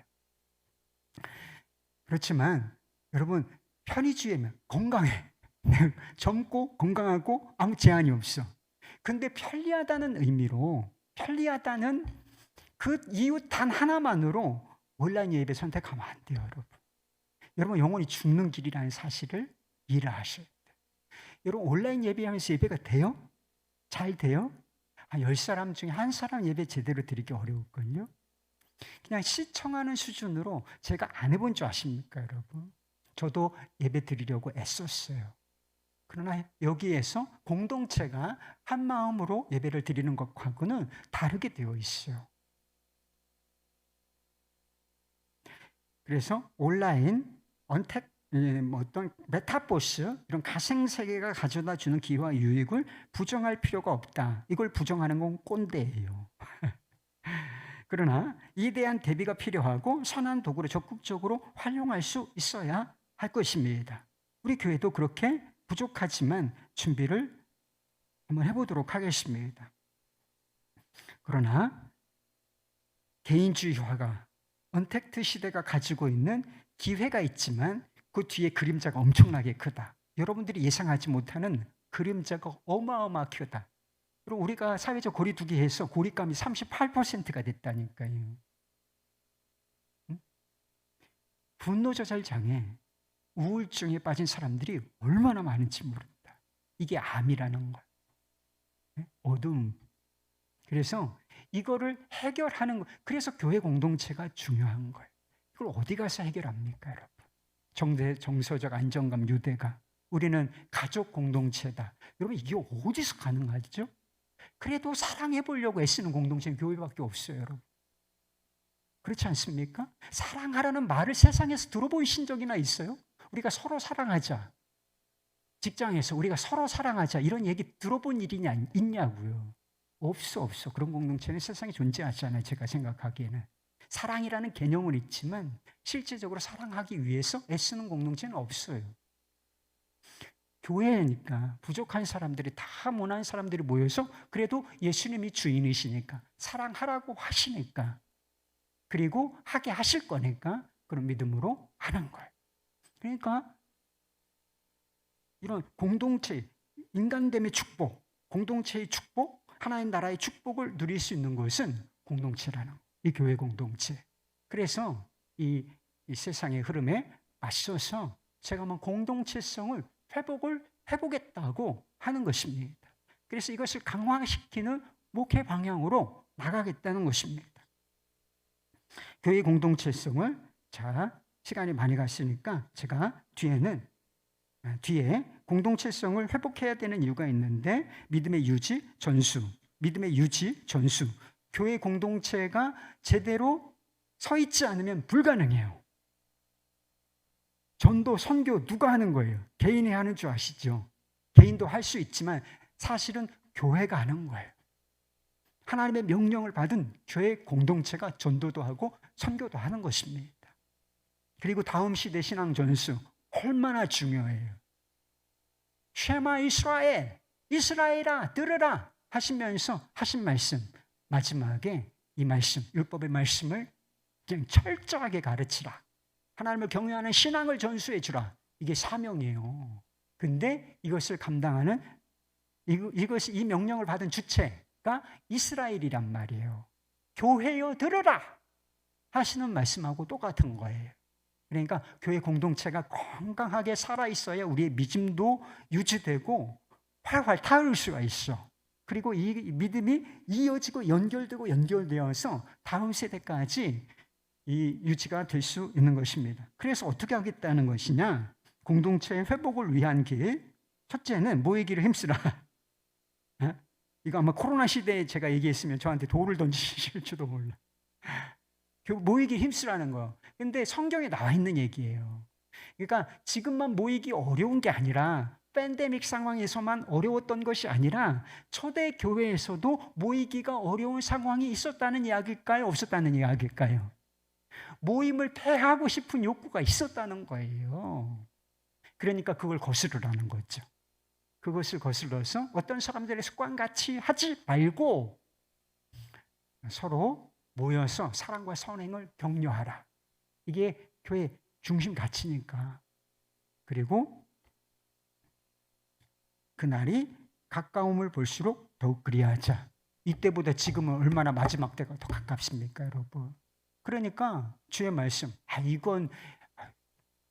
Speaker 1: 그렇지만 여러분, 편의주의면 건강해. 젊고 건강하고 아무 제한이 없어. 근데 편리하다는 의미로, 편리하다는 그 이유 단 하나만으로 온라인 예배 선택하면 안 돼요, 여러분. 여러분, 영혼이 죽는 길이라는 사실을 이해하셔야 돼요. 여러분, 온라인 예배하면서 예배가 돼요? 잘 돼요? 10사람 중에 한 사람 예배 제대로 드리기 어려울걸요? 그냥 시청하는 수준으로 제가 안 해본 줄 아십니까, 여러분? 저도 예배 드리려고 애썼어요. 그러나 여기에서 공동체가 한 마음으로 예배를 드리는 것과는 다르게 되어 있어요. 그래서 온라인, 언택, 어떤 메타버스, 이런 가상세계가 가져다 주는 기회와 유익을 부정할 필요가 없다. 이걸 부정하는 건 꼰대예요. 그러나 이에 대한 대비가 필요하고 선한 도구를 적극적으로 활용할 수 있어야 할 것입니다. 우리 교회도 그렇게 부족하지만 준비를 한번 해보도록 하겠습니다. 그러나 개인주의화가 언택트 시대가 가지고 있는 기회가 있지만 그 뒤에 그림자가 엄청나게 크다. 여러분들이 예상하지 못하는 그림자가 어마어마하게 크다. 그리고 우리가 사회적 거리두기해서 고립감이 38%가 됐다니까요. 분노 조절 장애, 우울증에 빠진 사람들이 얼마나 많은지 모른다. 이게 암이라는 거예요. 어둠. 그래서 이거를 해결하는 거. 그래서 교회 공동체가 중요한 거예요. 이걸 어디 가서 해결합니까, 여러분? 정서적 안정감, 유대감. 우리는 가족 공동체다. 여러분, 이게 어디서 가능하죠? 그래도 사랑해 보려고 애쓰는 공동체는 교회밖에 없어요, 여러분. 그렇지 않습니까? 사랑하라는 말을 세상에서 들어보신 적이나 있어요? 우리가 서로 사랑하자. 직장에서 우리가 서로 사랑하자. 이런 얘기 들어본 일이 있냐고요. 없어. 그런 공동체는 세상에 존재하지 않아요, 제가 생각하기에는. 사랑이라는 개념은 있지만 실제적으로 사랑하기 위해서 애쓰는 공동체는 없어요. 교회니까 부족한 사람들이, 다 모난 사람들이 모여서 그래도 예수님이 주인이시니까, 사랑하라고 하시니까, 그리고 하게 하실 거니까 그런 믿음으로 하는 거예요. 그러니까 이런 공동체, 인간됨의 축복, 공동체의 축복, 하나님 나라의 축복을 누릴 수 있는 것은 공동체라는 거예요. 이 교회 공동체. 그래서 이 세상의 흐름에 맞서서 제가 한번 공동체성을 회복을 해보겠다고 하는 것입니다. 그래서 이것을 강화시키는 목회 방향으로 나가겠다는 것입니다. 교회 공동체성을, 자, 시간이 많이 갔으니까 제가 뒤에 공동체성을 회복해야 되는 이유가 있는데, 믿음의 유지, 전수. 교회 공동체가 제대로 서 있지 않으면 불가능해요. 전도, 선교 누가 하는 거예요? 개인이 하는 줄 아시죠? 개인도 할 수 있지만 사실은 교회가 하는 거예요. 하나님의 명령을 받은 교회 공동체가 전도도 하고 선교도 하는 것입니다. 그리고 다음 시대 신앙 전수 얼마나 중요해요. 쉐마 이스라엘, 이스라엘아 들으라 하시면서 하신 말씀, 마지막에 이 말씀, 율법의 말씀을 그냥 철저하게 가르치라. 하나님을 경외하는 신앙을 전수해 주라. 이게 사명이에요. 근데 이것을 감당하는, 이 명령을 받은 주체가 이스라엘이란 말이에요. 교회여 들으라 하시는 말씀하고 똑같은 거예요. 그러니까 교회 공동체가 건강하게 살아있어야 우리의 믿음도 유지되고 활활 타올 수가 있어. 그리고 이 믿음이 이어지고 연결되어서 다음 세대까지 이 유지가 될 수 있는 것입니다. 그래서 어떻게 하겠다는 것이냐? 공동체의 회복을 위한 길. 첫째는 모이기를 힘쓰라. 이거 아마 코로나 시대에 제가 얘기했으면 저한테 돌을 던지실지도 몰라. 모이기 힘쓰라는 거. 근데 성경에 나와 있는 얘기예요. 그러니까 지금만 모이기 어려운 게 아니라, 팬데믹 상황에서만 어려웠던 것이 아니라 초대 교회에서도 모이기가 어려운 상황이 있었다는 이야기일까요? 없었다는 이야기일까요? 모임을 폐하고 싶은 욕구가 있었다는 거예요. 그러니까 그걸 거스르라는 거죠. 그것을 거슬러서 어떤 사람들의 습관같이 하지 말고 서로 모여서 사랑과 선행을 격려하라. 이게 교회 중심 가치니까. 그리고 그날이 가까움을 볼수록 더욱 그리하자. 이때보다 지금은 얼마나 마지막 때가 더 가깝습니까, 여러분? 그러니까 주의 말씀, 이건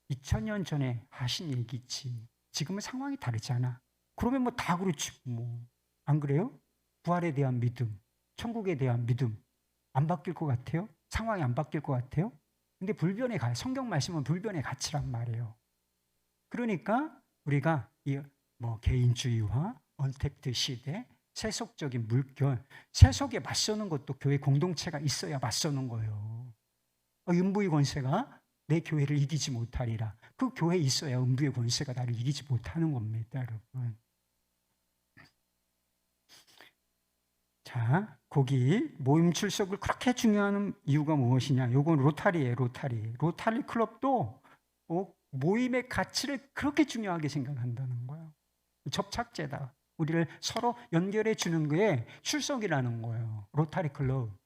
Speaker 1: 2000년 전에 하신 얘기지. 지금은 상황이 다르잖아. 그러면 뭐 다 그렇지 뭐. 안 그래요? 부활에 대한 믿음, 천국에 대한 믿음 안 바뀔 것 같아요? 상황이 안 바뀔 것 같아요? 근데 불변의 성경 말씀은 불변의 가치란 말이에요. 그러니까 우리가 이 뭐 개인주의와 언택트 시대, 세속적인 물결, 세속에 맞서는 것도 교회 공동체가 있어야 맞서는 거예요. 음부의 권세가 내 교회를 이기지 못하리라. 그 교회에 있어야 음부의 권세가 나를 이기지 못하는 겁니다, 여러분. 자, 거기 모임 출석을 그렇게 중요한 이유가 무엇이냐? 요건 로타리예요, 로타리. 로타리 클럽도 모임의 가치를 그렇게 중요하게 생각한다는 거예요. 접착제다. 우리를 서로 연결해 주는 게 출석이라는 거예요. 로타리 클럽.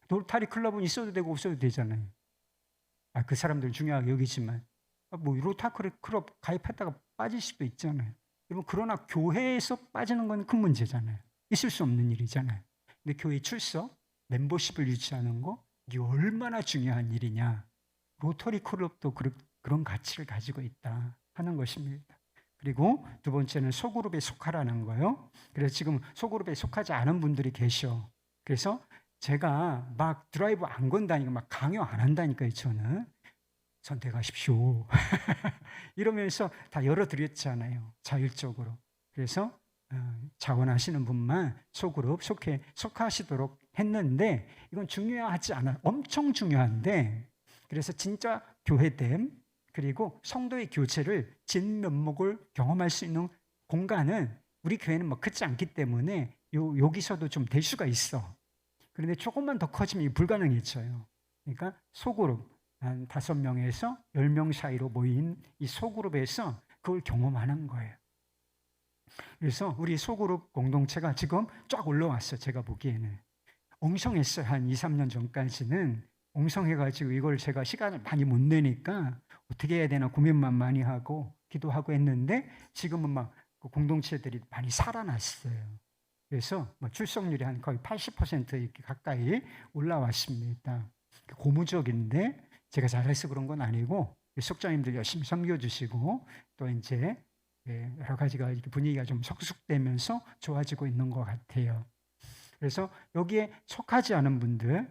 Speaker 1: 로타리 클럽은 있어도 되고 없어도 되잖아요. 그 사람들 중요하게 여기지만 뭐 로타리 클럽 가입했다가 빠질 수도 있잖아요. 그러나 교회에서 빠지는 건 큰 문제잖아요. 있을 수 없는 일이잖아요. 근데 교회 출석, 멤버십을 유지하는 거 이게 얼마나 중요한 일이냐. 로터리 클럽도 그런 가치를 가지고 있다 하는 것입니다. 그리고 두 번째는 소그룹에 속하라는 거예요. 그래서 지금 소그룹에 속하지 않은 분들이 계셔. 그래서 제가 막 드라이브 안 건다니까 막 강요 안 한다니까요. 저는 선택하십시오. 이러면서 다 열어드렸잖아요. 자율적으로. 그래서 자원하시는 분만 소그룹 속하시도록 했는데 이건 중요하지 않아요. 엄청 중요한데 그래서 진짜 교회됨 그리고 성도의 교제를 진면목을 경험할 수 있는 공간은 우리 교회는 뭐 크지 않기 때문에 여기서도 좀 될 수가 있어. 그런데 조금만 더 커지면 불가능해져요. 그러니까 소그룹 한 5명에서 10명 사이로 모인 이 소그룹에서 그걸 경험하는 거예요. 그래서 우리 소그룹 공동체가 지금 쫙 올라왔어요. 제가 보기에는. 엉성했어요. 한 2, 3년 전까지는 엉성해가지고 이걸 제가 시간을 많이 못 내니까 어떻게 해야 되나 고민만 많이 하고 기도하고 했는데 지금은 막 그 공동체들이 많이 살아났어요. 그래서 출석률이 한 거의 80% 이렇게 가까이 올라왔습니다. 고무적인데 제가 잘해서 그런 건 아니고 속장님들 열심히 섬겨주시고 또 이제 여러 가지가 이렇게 분위기가 좀 성숙되면서 좋아지고 있는 것 같아요. 그래서 여기에 속하지 않은 분들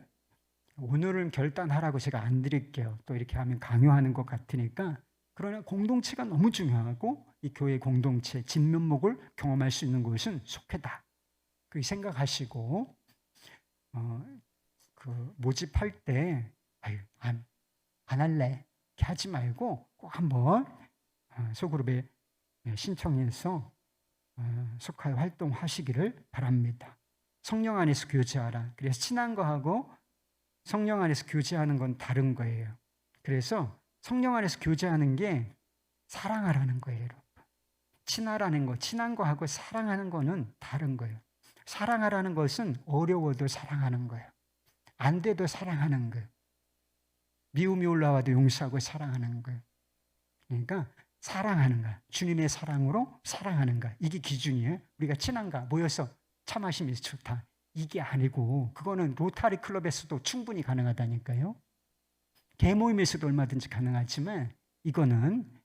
Speaker 1: 오늘은 결단하라고 제가 안 드릴게요. 또 이렇게 하면 강요하는 것 같으니까 그러나 공동체가 너무 중요하고 이 교회 공동체 진면목을 경험할 수 있는 곳은 속회다. 그렇게 생각하시고 그 모집할 때 안 할래 이렇게 하지 말고 꼭 한번 소그룹에 신청해서 속하여 활동하시기를 바랍니다. 성령 안에서 교제하라. 그래서 친한 거하고 성령 안에서 교제하는 건 다른 거예요. 그래서 성령 안에서 교제하는 게 사랑하라는 거예요, 여러분. 친하라는 거, 친한 거하고 사랑하는 거는 다른 거예요. 사랑하라는 것은 어려워도 사랑하는 거예요. 안 돼도 사랑하는 거예요. 미움이 올라와도 용서하고 사랑하는 거예요. 그러니까 사랑하는 거, 주님의 사랑으로 사랑하는 거, 이게 기준이에요. 우리가 친한가 모여서 차 마시면 좋다. 이게 아니고 그거는 로타리 클럽에서도 충분히 가능하다니까요. 개모임에서도 얼마든지 가능하지만 이거는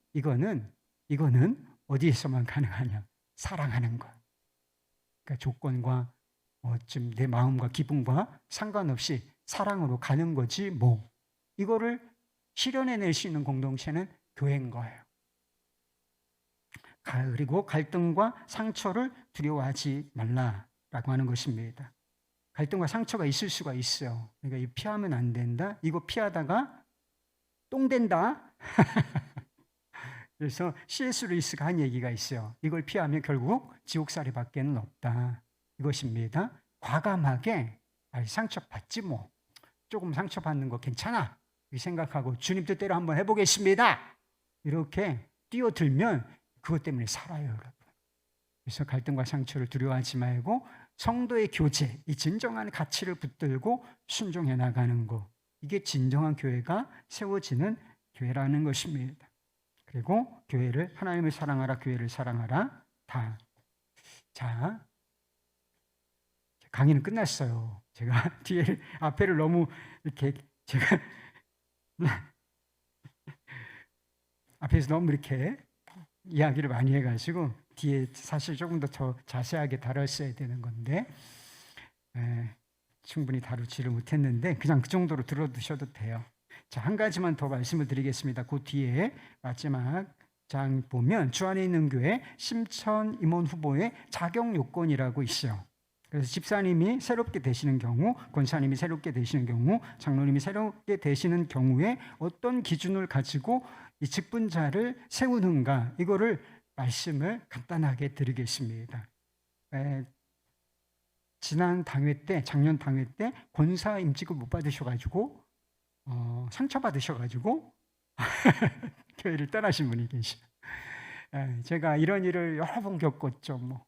Speaker 1: 어디에서만 가능하냐? 사랑하는 거. 그러니까 조건과 좀 내 마음과 기분과 상관없이 사랑으로 가는 거지 뭐. 이거를 실현해낼 수 있는 공동체는 교회인 거예요. 그리고 갈등과 상처를 두려워하지 말라라고 하는 것입니다. 갈등과 상처가 있을 수가 있어요. 그러니까 이 피하면 안 된다. 이거 피하다가 똥 된다. 그래서 C.S. 루이스가 한 얘기가 있어요. 이걸 피하면 결국 지옥살이밖에는 없다. 이것입니다. 과감하게 상처받지 뭐. 조금 상처받는 거 괜찮아. 이 생각하고 주님 뜻대로 한번 해보겠습니다. 이렇게 뛰어들면 그것 때문에 살아요, 여러분. 그래서 갈등과 상처를 두려워하지 말고 성도의 교제, 이 진정한 가치를 붙들고 순종해 나가는 것. 이게 진정한 교회가 세워지는 교회라는 것입니다. 그리고 교회를 하나님을 사랑하라, 교회를 사랑하라. 다. 자, 강의는 끝났어요. 제가 뒤에 앞에를 너무 이렇게 제가 앞에서 너무 이렇게 이야기를 많이 해가지고 뒤에 사실 조금 더 자세하게 다뤘어야 되는 건데 충분히 다루지를 못했는데 그냥 그 정도로 들어두셔도 돼요. 자, 한 가지만 더 말씀을 드리겠습니다. 그 뒤에 마지막 장 보면 주 안에 있는 교회 심천 임원 후보의 자격 요건이라고 있어요. 그래서 집사님이 새롭게 되시는 경우, 권사님이 새롭게 되시는 경우, 장로님이 새롭게 되시는 경우에 어떤 기준을 가지고 이 직분자를 세우는가, 이거를 말씀을 간단하게 드리겠습니다. 지난 당회 때, 작년 당회 때 권사 임직을 못 받으셔가지고 상처받으셔가지고 교회를 떠나신 분이 계시죠. 제가 이런 일을 여러 번 겪었죠.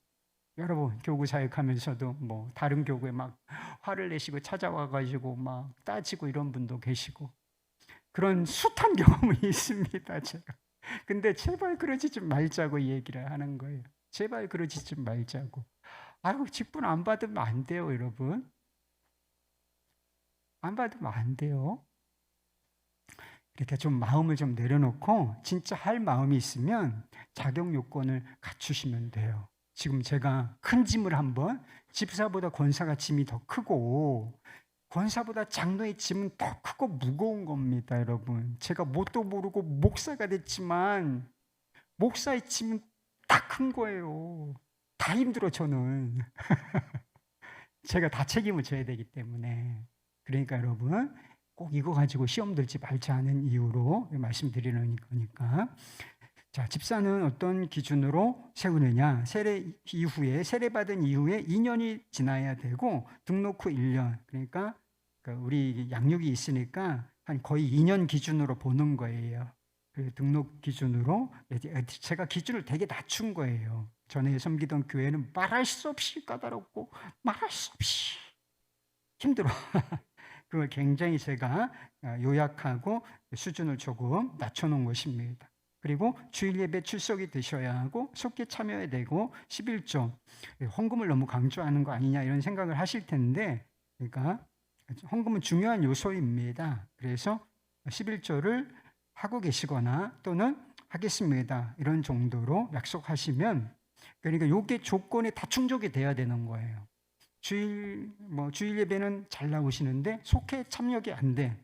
Speaker 1: 여러 번 교구 사역하면서도 다른 교구에 막 화를 내시고 찾아와가지고 막 따지고 이런 분도 계시고 그런 숱한 경험이 있습니다. 제가. 근데 제발 그러지 좀 말자고 얘기를 하는 거예요. 제발 그러지 좀 말자고. 아유, 직분 안 받으면 안 돼요, 여러분. 안 받으면 안 돼요. 이렇게 좀 마음을 좀 내려놓고 진짜 할 마음이 있으면 자격 요건을 갖추시면 돼요. 지금 제가 큰 짐을 한번, 집사보다 권사가 짐이 더 크고 권사보다 장로의 짐은 더 크고 무거운 겁니다, 여러분. 제가 뭣도 모르고 목사가 됐지만 목사의 짐은 다 큰 거예요. 다 힘들어, 저는. 제가 다 책임을 져야 되기 때문에. 그러니까 여러분, 꼭 이거 가지고 시험 들지 말자는 이유로 말씀드리는 거니까. 자, 집사는 어떤 기준으로 세우느냐? 세례받은 이후에 2년이 지나야 되고 등록 후 1년. 그러니까 우리 양육이 있으니까 한 거의 2년 기준으로 보는 거예요. 그 등록 기준으로 제가 기준을 되게 낮춘 거예요. 전에 섬기던 교회는 말할 수 없이 까다롭고 말할 수 없이 힘들어. 그걸 굉장히 제가 요약하고 수준을 조금 낮춰놓은 것입니다. 그리고 주일 예배 출석이 되셔야 하고 속죄 참여해야 되고 11조 헌금을 너무 강조하는 거 아니냐 이런 생각을 하실 텐데, 그러니까 헌금은 중요한 요소입니다. 그래서 11조를 하고 계시거나 또는 하겠습니다 이런 정도로 약속하시면, 그러니까 요게 조건에 다 충족이 돼야 되는 거예요. 주일 예배는 잘 나오시는데 속회 참여가 안 돼.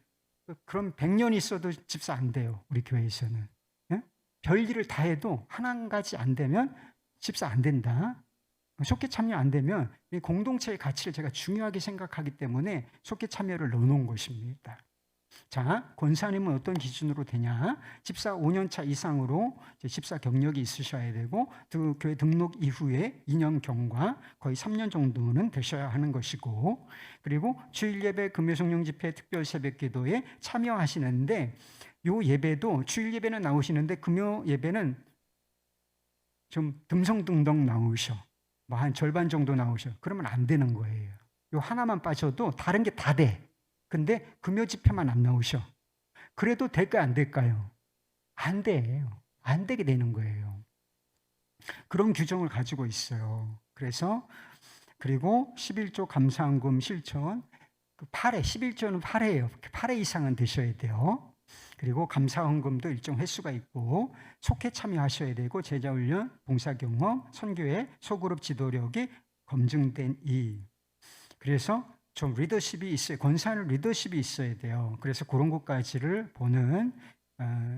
Speaker 1: 그럼 100년 있어도 집사 안 돼요. 우리 교회에서는. 별일을 다 해도 한 가지 안 되면 집사 안 된다. 속회 참여 안 되면 공동체의 가치를 제가 중요하게 생각하기 때문에 속회 참여를 넣어놓은 것입니다. 자, 권사님은 어떤 기준으로 되냐? 집사 5년차 이상으로 집사 경력이 있으셔야 되고 교회 등록 이후에 2년 경과 거의 3년 정도는 되셔야 하는 것이고, 그리고 주일 예배, 금요 성령 집회, 특별 새벽 기도에 참여하시는데 요 예배도 주일 예배는 나오시는데 금요 예배는 좀 듬성듬성 나오셔. 한 절반 정도 나오셔. 그러면 안 되는 거예요. 요 하나만 빠져도 다른 게 다 돼. 근데 금요 집회만 안 나오셔. 그래도 될까요, 안 될까요? 안 돼요. 안 되게 되는 거예요. 그런 규정을 가지고 있어요. 그리고 11조 감사헌금 실천 8회, 11조는 8회예요. 8회 이상은 되셔야 돼요. 그리고 감사헌금도 일정 횟수가 있고 속회 참여하셔야 되고 제자훈련, 봉사경험, 선교회, 소그룹 지도력이 검증된 이. 그래서 좀 리더십이 있어요. 권사는 리더십이 있어야 돼요. 그래서 그런 것까지를 보는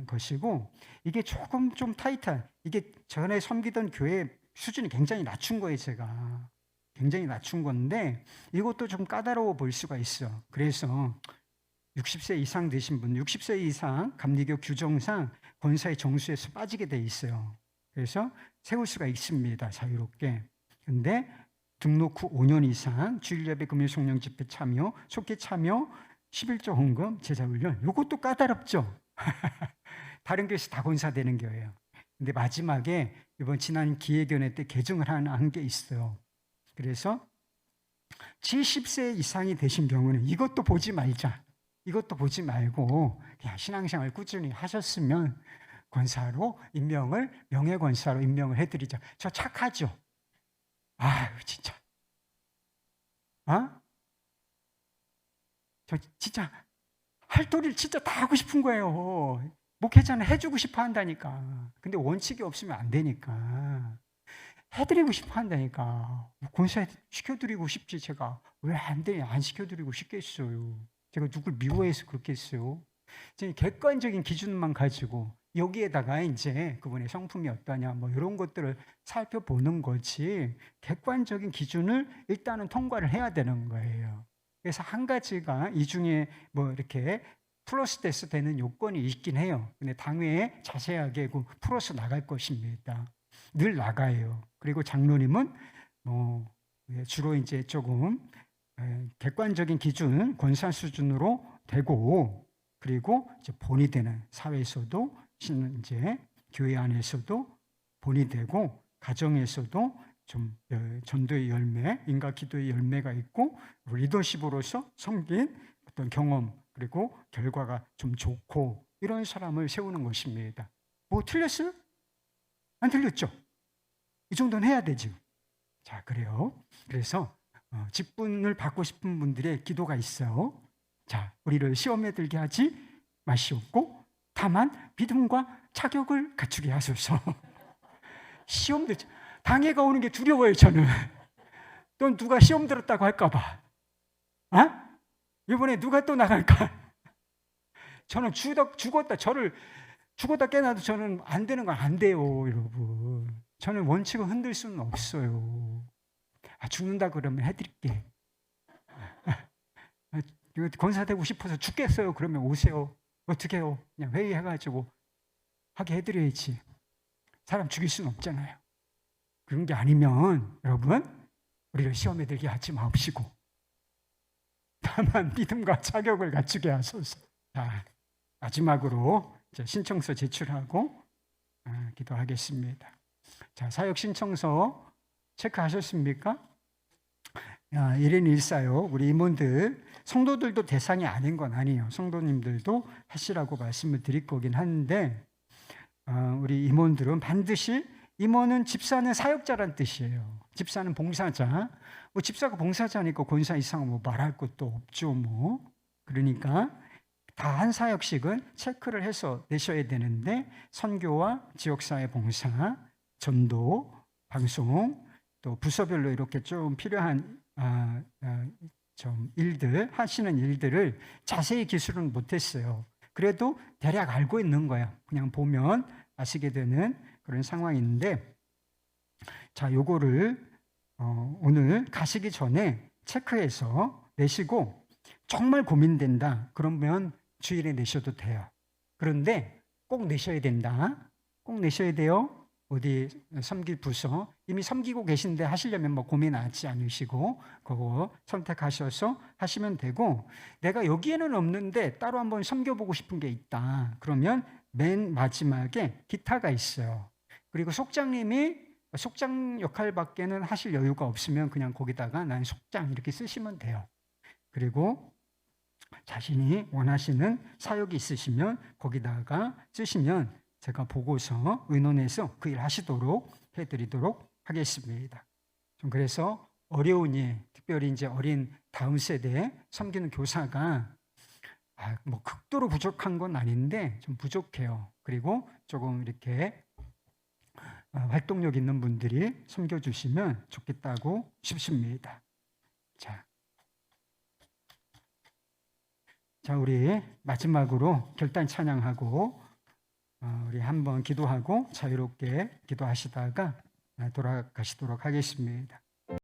Speaker 1: 것이고, 이게 조금 좀 타이트한, 이게 전에 섬기던 교회 수준이 굉장히 낮춘 거예요. 제가 굉장히 낮춘 건데 이것도 좀 까다로워 보일 수가 있어. 그래서 60세 이상 되신 분, 60세 이상 감리교 규정상 권사의 정수에서 빠지게 돼 있어요. 그래서 세울 수가 있습니다, 자유롭게. 근데 등록 후 5년 이상 주일예배, 금요 성령 집회 참여, 속죄 참여, 11조 헌금, 제자훈련, 이것도 까다롭죠. 다른 교회에서 다 권사되는 교회예요. 근데 마지막에 이번 지난 기회견회 때 개정을 한 게 있어요. 그래서 70세 이상이 되신 경우는 이것도 보지 말자. 이것도 보지 말고 그냥 신앙생활 꾸준히 하셨으면 권사로 명예권사로 임명을 해드리자. 저 착하죠? 아유, 진짜. 저 진짜 할 도리를 진짜 다 하고 싶은 거예요. 목회자는 해주고 싶어 한다니까. 근데 원칙이 없으면 안 되니까. 해드리고 싶어 한다니까. 권사 시켜드리고 싶지, 제가. 왜 안 시켜드리고 싶겠어요. 제가 누굴 미워해서 그렇겠어요. 객관적인 기준만 가지고 여기에다가 이제 그분의 성품이 어떠냐, 뭐 이런 것들을 살펴보는 거지, 객관적인 기준을 일단은 통과를 해야 되는 거예요. 그래서 한 가지가 이 중에 뭐 이렇게 플러스 돼서 되는 요건이 있긴 해요. 근데 당회에 자세하게 풀어서 나갈 것입니다. 늘 나가요. 그리고 장로님은 주로 이제 조금 객관적인 기준, 권사 수준으로 되고, 그리고 이제 본이 되는 사회에서도, 이제 교회 안에서도 본이 되고, 가정에서도 좀 전도의 열매, 인과 기도의 열매가 있고, 리더십으로서 섬긴 어떤 경험, 그리고 결과가 좀 좋고, 이런 사람을 세우는 것입니다. 뭐 틀렸어요? 안 틀렸죠? 이 정도는 해야 되죠. 자, 그래요. 그래서 직분을 받고 싶은 분들의 기도가 있어요. 자, 우리를 시험에 들게 하지 마시옵고 다만 믿음과 자격을 갖추게 하소서. 시험들, 당해가 오는 게 두려워요, 저는. 또 누가 시험 들었다고 할까 봐. 이번에 누가 또 나갈까? 저는 죽었다, 저를 죽었다 깨나도 저는 안 되는 건 안 돼요, 여러분. 저는 원칙을 흔들 수는 없어요. 죽는다 그러면 해드릴게. 권사 되고 싶어서 죽겠어요 그러면 오세요. 어떻게 해요? 그냥 회의해가지고 하게 해드려야지. 사람 죽일 수는 없잖아요. 그런 게 아니면 여러분, 우리를 시험에 들게 하지 마옵시고 다만 믿음과 자격을 갖추게 하소서. 자, 마지막으로 신청서 제출하고 기도하겠습니다. 자, 사역 신청서 체크하셨습니까? 1인 1사역, 우리 임원들, 성도들도 대상이 아닌 건 아니에요. 성도님들도 하시라고 말씀을 드릴 거긴 한데, 우리 임원들은 반드시, 임원은 집사는 사역자란 뜻이에요. 집사는 봉사자. 뭐 집사가 봉사자니까 권사 이상 뭐 말할 것도 없죠, 뭐. 그러니까 다 한 사역씩은 체크를 해서 내셔야 되는데, 선교와 지역사회 봉사, 전도, 방송, 또 부서별로 이렇게 좀 필요한 좀 일들, 하시는 일들을 자세히 기술은 못했어요. 그래도 대략 알고 있는 거예요. 그냥 보면 아시게 되는 그런 상황인데, 자, 요거를 오늘 가시기 전에 체크해서 내시고, 정말 고민된다 그러면 주일에 내셔도 돼요. 그런데 꼭 내셔야 된다. 꼭 내셔야 돼요. 어디 섬길 부서, 이미 섬기고 계신데 하시려면 뭐 고민하지 않으시고 그거 선택하셔서 하시면 되고, 내가 여기에는 없는데 따로 한번 섬겨보고 싶은 게 있다 그러면 맨 마지막에 기타가 있어요. 그리고 속장님이 속장 역할밖에는 하실 여유가 없으면 그냥 거기다가 난 속장 이렇게 쓰시면 돼요. 그리고 자신이 원하시는 사역이 있으시면 거기다가 쓰시면 제가 보고서 의논해서 그 일 하시도록 해드리도록 하겠습니다. 좀 그래서 어려운 일, 특별히 이제 어린 다음 세대에 섬기는 교사가 뭐 극도로 부족한 건 아닌데 좀 부족해요. 그리고 조금 이렇게 활동력 있는 분들이 섬겨주시면 좋겠다고 싶습니다. 자, 우리 마지막으로 결단 찬양하고 우리 한번 기도하고 자유롭게 기도하시다가 돌아가시도록 하겠습니다.